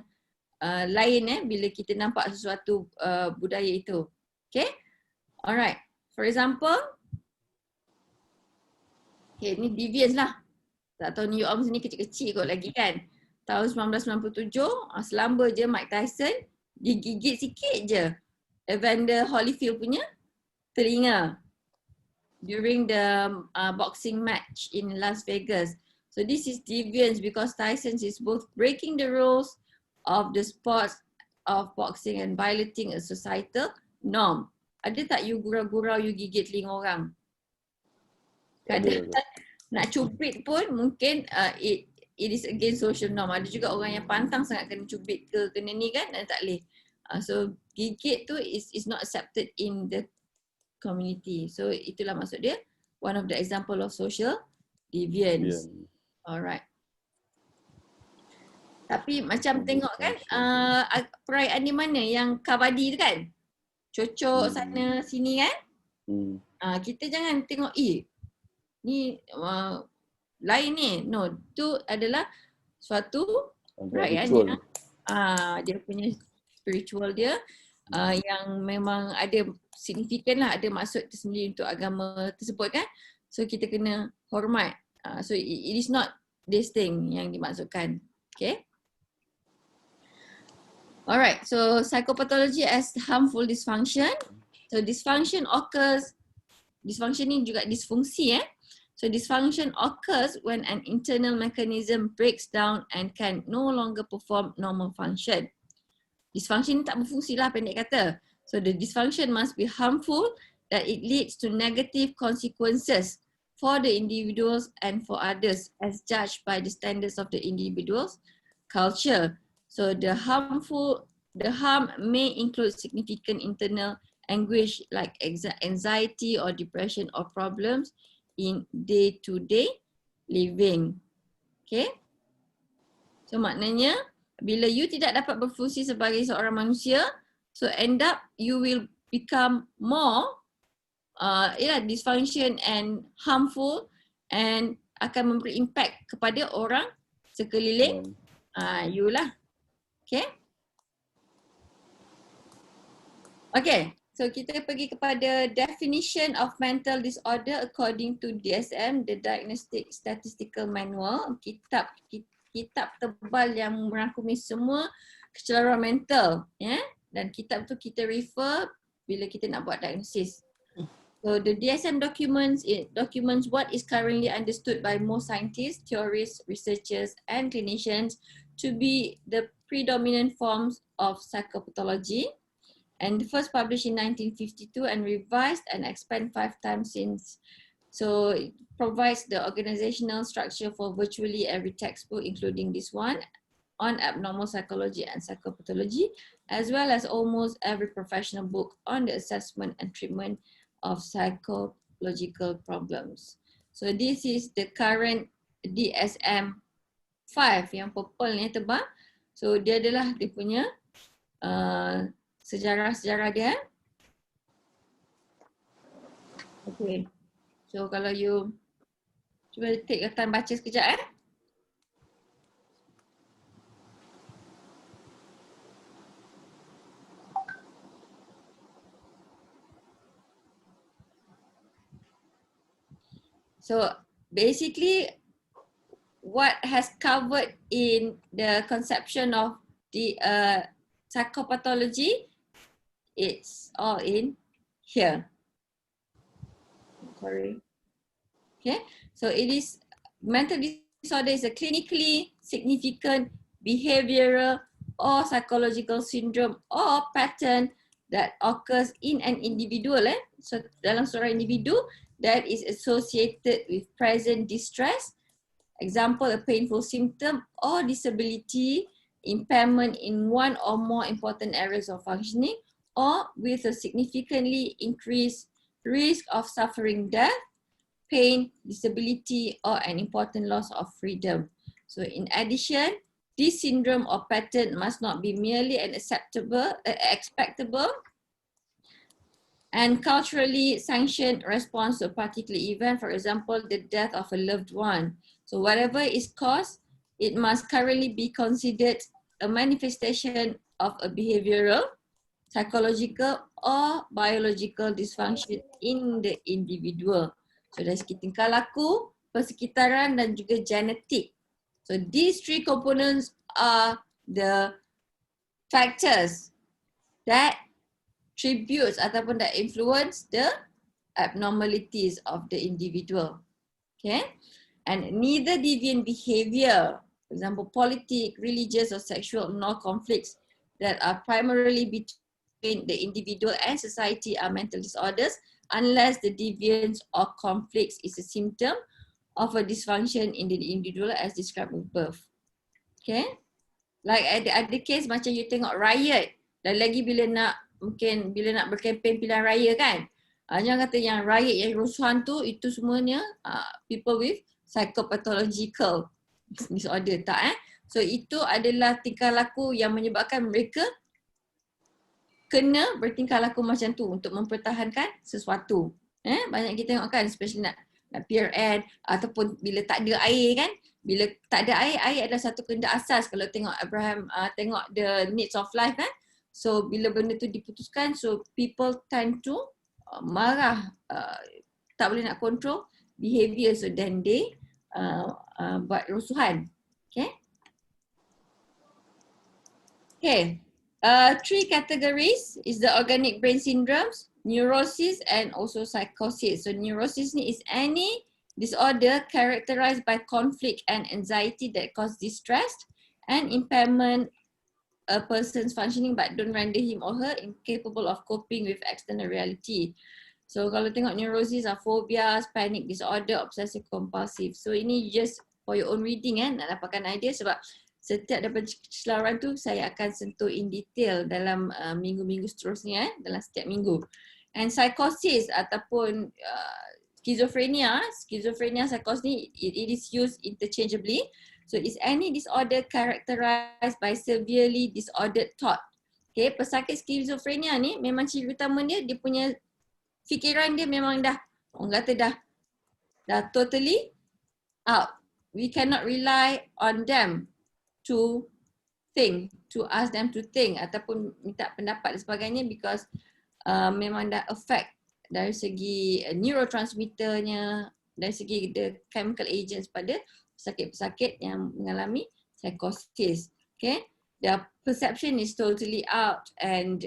lain bila kita nampak sesuatu budaya itu. Okay? Alright. For example, okay, ni deviance lah. Tak tahu New Orleans ni kecil-kecil kot lagi kan. Tahun 1997, selamba je Mike Tyson, digigit sikit je Evander Holyfield punya telinga during the boxing match in Las Vegas. So this is deviance because Tyson is both breaking the rules of the sport of boxing and violating a societal norm. Ada tak you gurau-gurau, you gigit telinga orang? Tak ada. Nak cubit pun mungkin it is against social norm. Ada juga orang yang pantang sangat kena cubit ke kena ni kan, tak boleh. So gigit tu is not accepted in the community. So itulah maksud dia, one of the example of social deviance. Alright. Tapi macam tengok kan, perayaan ni mana yang kabadi tu kan? Cocok sana sini kan? Kita jangan tengok ni lain ni. No, tu adalah suatu perayaan yang dia punya spiritual dia yang memang ada signifikan lah, ada maksud tersendiri untuk agama tersebut kan. So kita kena hormat. So it is not this thing yang dimaksudkan. Okay. Alright, so psychopathology as harmful dysfunction. So dysfunction occurs, dysfunction ni juga disfungsi So dysfunction occurs when an internal mechanism breaks down and can no longer perform normal function. Dysfunction ni tak berfungsi lah pendek kata. So the dysfunction must be harmful that it leads to negative consequences for the individuals and for others as judged by the standards of the individual's culture. So the harm may include significant internal anguish like anxiety or depression or problems in day-to-day living. Okay. So maknanya bila you tidak dapat berfungsi sebagai seorang manusia, so end up you will become more dysfunction and harmful and akan memberi impact kepada orang sekeliling you lah. Okay. Okay, so kita pergi kepada definition of mental disorder according to DSM, the Diagnostic Statistical Manual, kitab tebal yang merangkumi semua kecelaruan mental, dan kitab tu kita refer bila kita nak buat diagnosis. So the DSM documents what is currently understood by most scientists, theorists, researchers and clinicians to be the predominant forms of psychopathology, and first published in 1952 and revised and expanded 5 times since. So it provides the organizational structure for virtually every textbook, including this one, on abnormal psychology and psychopathology, as well as almost every professional book on the assessment and treatment of psychological problems. So this is the current DSM-5 yang purple ni tebal. So dia adalah dia punya sejarah-sejarah dia. Okay. So kalau you cuba take your time baca sekejap So basically what has covered in the conception of the psychopathology, it's all in here. Sorry. Okay, so it is mental disorder is a clinically significant behavioral or psychological syndrome or pattern that occurs in an individual. So dalam seorang individu that is associated with present distress, example a painful symptom or disability, impairment in one or more important areas of functioning, or with a significantly increased risk of suffering death, pain, disability, or an important loss of freedom. So in addition, this syndrome or pattern must not be merely an expectable and culturally sanctioned response to a particular event, for example, the death of a loved one. So whatever is caused, it must currently be considered a manifestation of a behavioral, psychological, or biological dysfunction in the individual. So dari segi tingkah laku, persekitaran dan juga genetik. So these three components are the factors that tributes ataupun that influence the abnormalities of the individual. Okay, and neither deviant behavior, for example, politic, religious, or sexual, nor conflicts that are primarily the individual and society are mental disorders unless the deviance or conflicts is a symptom of a dysfunction in the individual as described above. Okay? Like ada case macam you tengok riot, dan lagi bila nak berkempen pilihan raya kan, jangan kata yang riot, yang rusuhan tu, itu semuanya people with psychopathological disorder, tak So itu adalah tingkah laku yang menyebabkan mereka kena bertingkah laku macam tu untuk mempertahankan sesuatu. Banyak kita tengok kan, especially nak peer end ataupun bila tak ada air kan. Bila tak ada air adalah satu kehendak asas. Kalau tengok Abraham, tengok the needs of life kan. So bila benda tu diputuskan, so people tend to marah, tak boleh nak control behavior, so then they buat rusuhan. Okay. Okay. 3 categories is the organic brain syndromes, neurosis and also psychosis. So neurosis ni is any disorder characterized by conflict and anxiety that cause distress and impairment a person's functioning but don't render him or her incapable of coping with external reality. So kalau tengok neurosis are phobias, panic disorder, obsessive compulsive. So ini just for your own reading nak dapatkan idea, sebab setiap daripada keseluruhan tu saya akan sentuh in detail dalam minggu-minggu seterusnya, dalam setiap minggu. And psychosis ataupun schizophrenia, psychosis ni it is used interchangeably. So it's any disorder characterized by severely disordered thought. Okay, pesakit schizophrenia ni memang ciri utama dia punya fikiran dia memang dah, orang kata dah totally out. We cannot rely on them to think, to ask them to think ataupun minta pendapat dan sebagainya, because memang dah affect dari segi neurotransmitternya, dari segi the chemical agents pada pesakit-pesakit yang mengalami psychosis. Okay, their perception is totally out and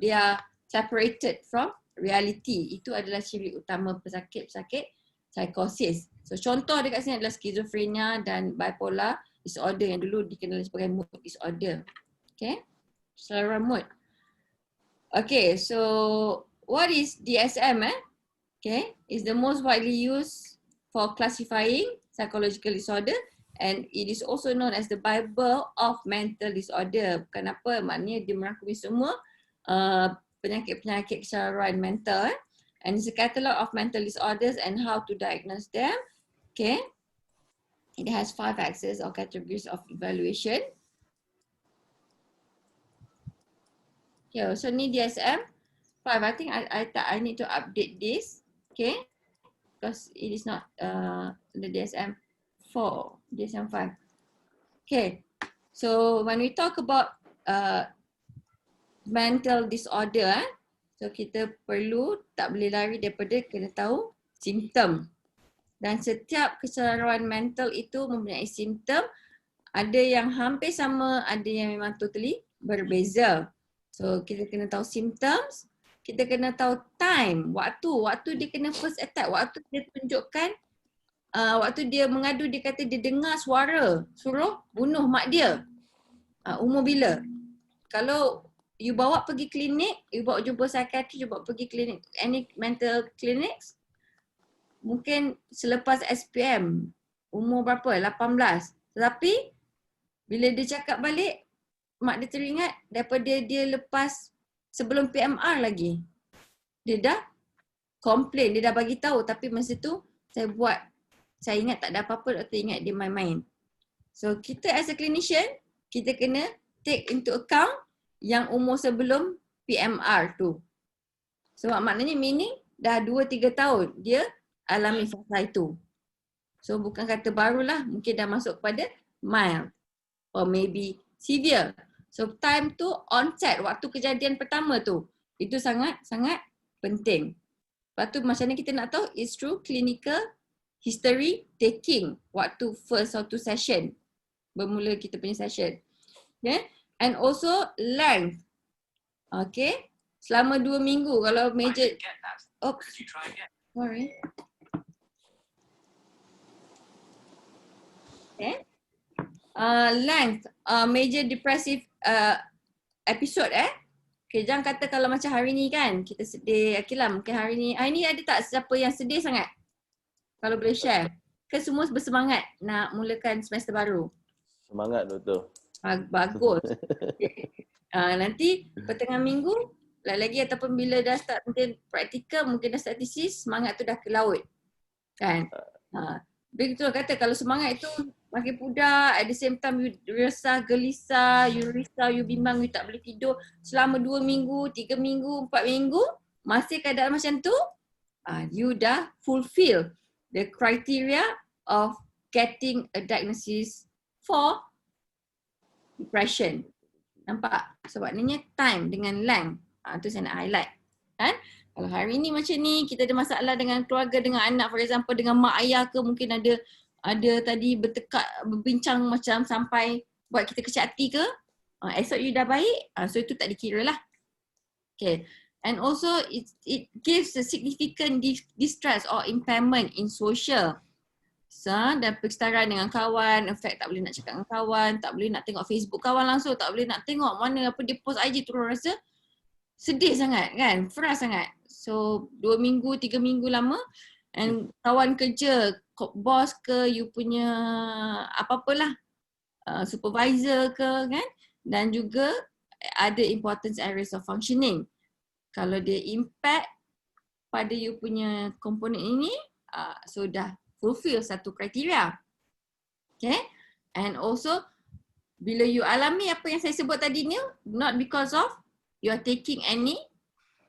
they are separated from reality. Itu adalah ciri utama pesakit-pesakit psychosis. So contoh dekat sini adalah schizophrenia dan bipolar disorder yang dulu dikenali sebagai mood disorder. Okay, saluran mood. Okay, so what is DSM? Okay, is the most widely used for classifying psychological disorder and it is also known as the Bible of mental disorder. Kenapa? Maknanya dia merangkumi semua penyakit-penyakit keseluruhan mental. And it's a catalogue of mental disorders and how to diagnose them. Okay. It has 5 axes or categories of evaluation. Okay, so ni DSM 5. I think I need to update this. Okay, because it is not the DSM 4, DSM 5. Okay, so when we talk about mental disorder, so kita perlu, tak boleh lari daripada kena tahu simptom. Dan setiap keseluruhan mental itu mempunyai simptom. Ada yang hampir sama, ada yang memang totally berbeza. So kita kena tahu symptoms, kita kena tahu time, waktu dia kena first attack, waktu dia tunjukkan, waktu dia mengadu, dia kata dia dengar suara suruh bunuh mak dia. Umur bila? Kalau you bawa pergi klinik, you bawa jumpa psikiatri, you bawa pergi klinik, any mental clinics, mungkin selepas SPM, umur berapa? 18. Tetapi bila dia cakap balik, mak dia teringat daripada dia lepas sebelum PMR lagi. Dia dah komplain, dia dah bagi tahu, tapi masa tu saya ingat tak ada apa-apa, doktor ingat dia main-main. So kita as a clinician, kita kena take into account yang umur sebelum PMR tu. Sebab maknanya meaning dah 2-3 tahun dia alami fasa itu. So bukan kata barulah, mungkin dah masuk kepada mild or maybe severe. So time tu onset, waktu kejadian pertama tu, itu sangat-sangat penting. Lepas tu macam mana kita nak tahu? It's through clinical history taking, waktu first satu session, bermula kita punya session. Okay? And also length. Okay, selama 2 minggu kalau major, oops, sorry. Okay. Length, major depressive episode Okay, jangan kata kalau macam hari ni kan, kita sedih. Okay lah, mungkin hari ni ada tak siapa yang sedih sangat? Kalau boleh share. Ke semua bersemangat nak mulakan semester baru? Semangat doktor. Bagus. Nanti pertengahan minggu, lagi ataupun bila dah start mungkin praktikal, mungkin dah start tesis, semangat tu dah ke laut. Kan? Begitu lah kata, kalau semangat itu makin pudar, at the same time you resah, gelisah, you bimbang, you tak boleh tidur selama 2 minggu, 3 minggu, 4 minggu, masih keadaan macam tu, you dah fulfill the criteria of getting a diagnosis for depression. Nampak? So maknanya time dengan length. Tu saya nak highlight. Kan? Kalau hari ni macam ni, kita ada masalah dengan keluarga, dengan anak, for example dengan mak ayah ke, mungkin ada tadi berbincang macam sampai buat kita kecil hati ke, esok you dah baik, so itu tak dikira lah. Okay. And also it gives a significant distress or impairment in social. Dan persekitaran dengan kawan, effect tak boleh nak cakap dengan kawan, tak boleh nak tengok Facebook kawan langsung, tak boleh nak tengok mana apa dia post IG, terus rasa sedih sangat kan, frust sangat. So 2 minggu, 3 minggu lama, and kawan kerja, bos ke, you punya apa-apalah, supervisor ke kan, dan juga ada importance areas of functioning. Kalau dia impact pada you punya komponen ini, so dah fulfill satu kriteria. Okay. And also, bila you alami apa yang saya sebut tadi ni, not because of you are taking any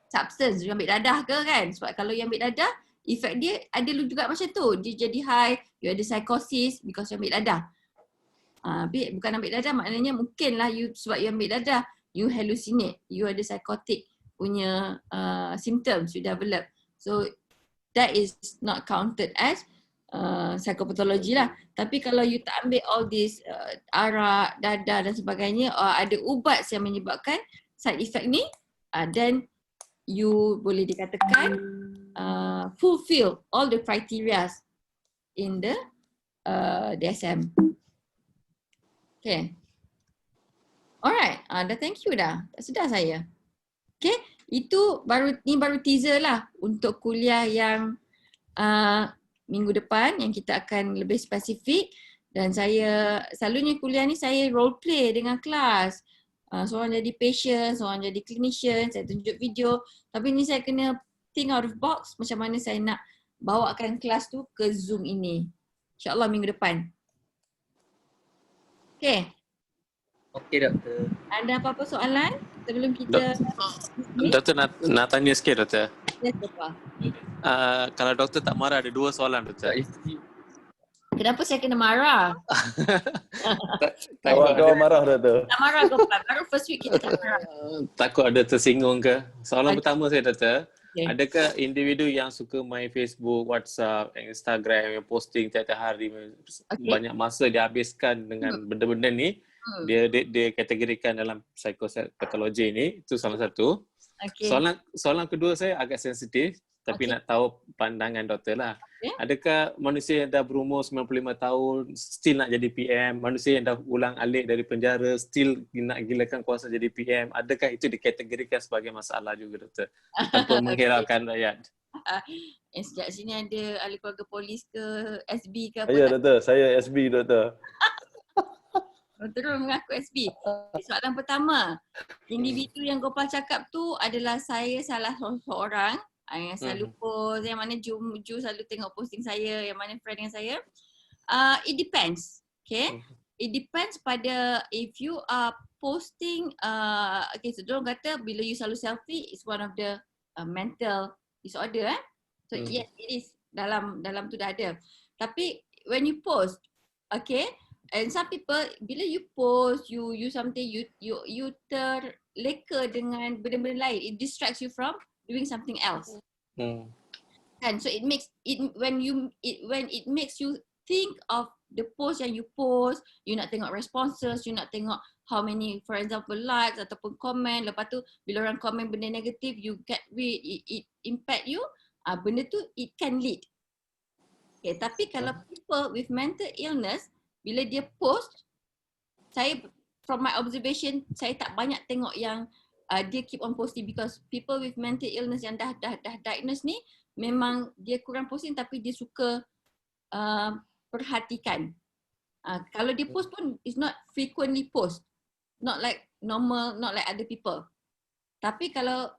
substance, you ambil dadah ke kan. Sebab kalau you ambil dadah, efek dia ada juga macam tu. Dia jadi high, you ada psychosis because you ambil dadah. Bukan ambil dadah maknanya mungkin lah you, sebab you ambil dadah, you hallucinate, you ada psychotic punya symptoms you develop. So that is not counted as psikopathology lah. Tapi kalau you tak ambil all this arak, dadah dan sebagainya, ada ubat yang menyebabkan side effect ni, then you boleh dikatakan fulfill all the criteria in the DSM. Okay. Alright, dah thank you dah. Tak sedar saya. Okay, itu baru teaser lah untuk kuliah yang minggu depan yang kita akan lebih spesifik. Dan saya selalunya kuliah ni saya role play dengan kelas. Seorang jadi patient, seorang jadi clinician, saya tunjuk video. Tapi ni saya kena think out of box macam mana saya nak bawakan kelas tu ke Zoom ini. InsyaAllah minggu depan. Okay. Okey doktor. Ada apa-apa soalan sebelum kita? Doktor nak tanya sikit doktor. Yes, doktor. Kalau doktor tak marah, ada 2 soalan doktor. Kenapa saya kena marah? Kau marah doktor. Tak marah kau, baru first week kita tak marah. Takut ada tersinggung ke? Soalan pertama saya doktor. Okay. Adakah individu yang suka main Facebook, WhatsApp, Instagram yang posting tiap-tiap hari, banyak masa dia habiskan dengan benda-benda ni, dia kategorikan dalam psikopatologi ni? Itu salah satu. Okay. Soalan kedua saya agak sensitif, tapi nak tahu pandangan doktor lah. Okay. Adakah manusia yang dah berumur 95 tahun still nak jadi PM? Manusia yang dah ulang alik dari penjara still nak gilakan kuasa jadi PM? Adakah itu dikategorikan sebagai masalah juga doktor? Tanpa menghiraukan rakyat. Sejak sini ada ahli keluarga polis ke, SB ke apa? Ya doktor, saya SB doktor. Terus mengaku SB. Soalan pertama, individu yang Gopal cakap tu adalah saya salah seorang yang selalu post, yang mana Ju selalu tengok posting saya, yang mana friend dengan saya. It depends. Okay. It depends pada if you are posting, okay, so dorang kata bila you selalu selfie, it's one of the mental disorder. So yes, it is. Dalam tu dah ada. Tapi when you post, okay, and some people bila you post, you something, you terleka dengan benda-benda lain. It distracts you from doing something else. And so it makes when it makes you think of the post yang you post, you nak tengok responses, you nak tengok how many, for example, likes ataupun komen. Lepas tu bila orang komen benda negatif, you get rid, it impact you. Benda tu it can lead. Okay, tapi kalau people with mental illness, bila dia post, saya from my observation, saya tak banyak tengok yang dia keep on posting because people with mental illness yang dah diagnose ni memang dia kurang posting tapi dia suka perhatikan. Kalau dia post pun is not frequently post, not like normal, not like other people. Tapi kalau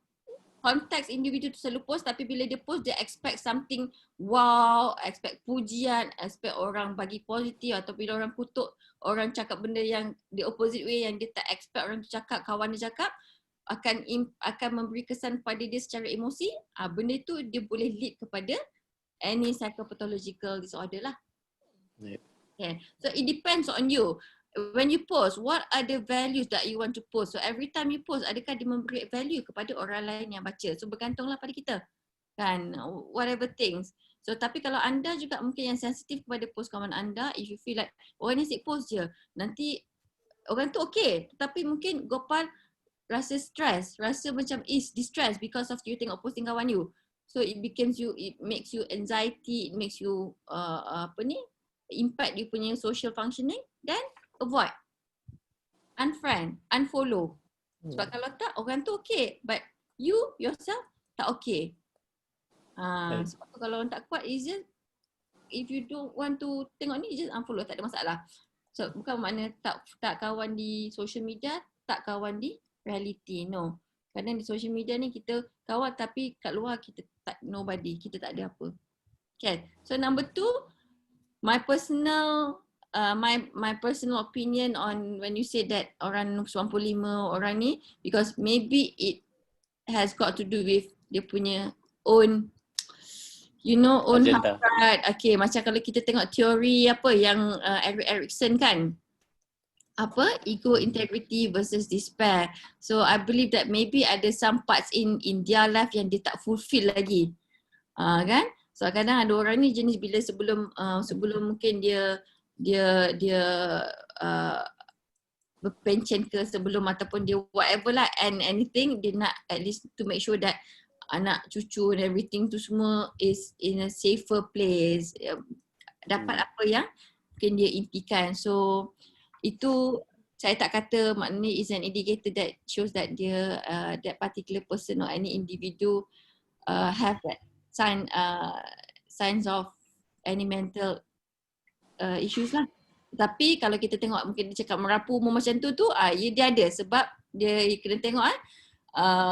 konteks individu tu selalu post, tapi bila dia post dia expect something wow, expect pujian, expect orang bagi positif, atau bila orang kutuk, orang cakap benda yang the opposite way yang dia tak expect orang tu cakap, kawan dia cakap, akan memberi kesan pada dia secara emosi. Benda tu dia boleh lead kepada any psychopathological disorder lah. Okay. So it depends on you. When you post, what are the values that you want to post? So every time you post, adakah dia memberi value kepada orang lain yang baca? So bergantunglah pada kita, kan, whatever things. So tapi kalau anda juga mungkin yang sensitif kepada post kawan anda, if you feel like orang ni asyik post je, nanti orang tu okay, tapi mungkin Gopal rasa stress, rasa macam is distressed because of you tengok posting kawan you. So it makes you anxiety, it makes you impact you punya social functioning, then avoid, unfriend, unfollow. Sebab kalau tak, orang tu okay, but you yourself tak okay. Sebab tu kalau orang tak kuat, is just if you don't want to tengok ni, just unfollow, tak ada masalah. So bukan makna tak kawan di social media, tak kawan di reality, no. Kadang di social media ni kita kawan tapi kat luar kita tak nobody, kita tak ada apa. Okay, so number 2, my personal opinion on when you say that orang 95 orang ni, because maybe it has got to do with dia punya own, own hasrat. Okay, macam kalau kita tengok teori apa yang Erik Erikson kan, ego, integrity versus despair. So I believe that maybe ada some parts in their life yang dia tak fulfill lagi, kan? So kadang ada orang ni jenis bila sebelum mungkin dia berpencen ke sebelum ataupun dia whatever lah and anything, dia nak at least to make sure that anak cucu and everything tu semua is in a safer place, dapat apa yang mungkin dia impikan. So itu saya tak kata maknanya is an indicator that shows that dia that particular person or any individu have that signs of any mental issues lah. Tapi kalau kita tengok mungkin dia cakap merapu umur macam tu dia ada sebab dia kena tengok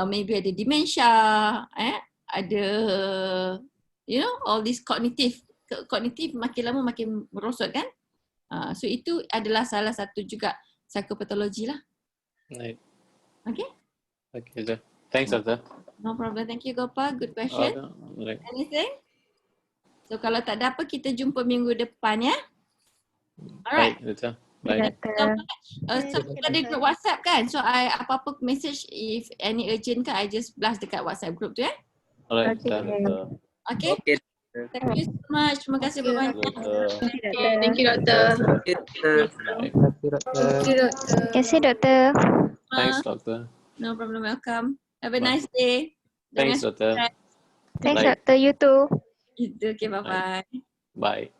maybe ada dementia, ada all this cognitive makin lama makin merosot kan. So itu adalah salah satu juga psikopatologi lah. Right. Okay? Okay, sir. Thanks, Doctor. No problem. Thank you, Gopal. Good question. Right. Anything? So kalau tak ada apa, kita jumpa minggu depan ya. Alright. Right, Doctor. Bye. So ada group WhatsApp kan? So I apa-apa message if any urgent kan, I just blast dekat WhatsApp group tu ya. Alright. Okay. Thank you so much. Terima kasih banyak. Thank you, Doktor. Terima kasih, Doktor. Thanks, Doctor. No problem. Welcome. Have a nice day. Thanks, Doctor. Thanks, Doktor. You too. You too. Okay, bye-bye. Bye.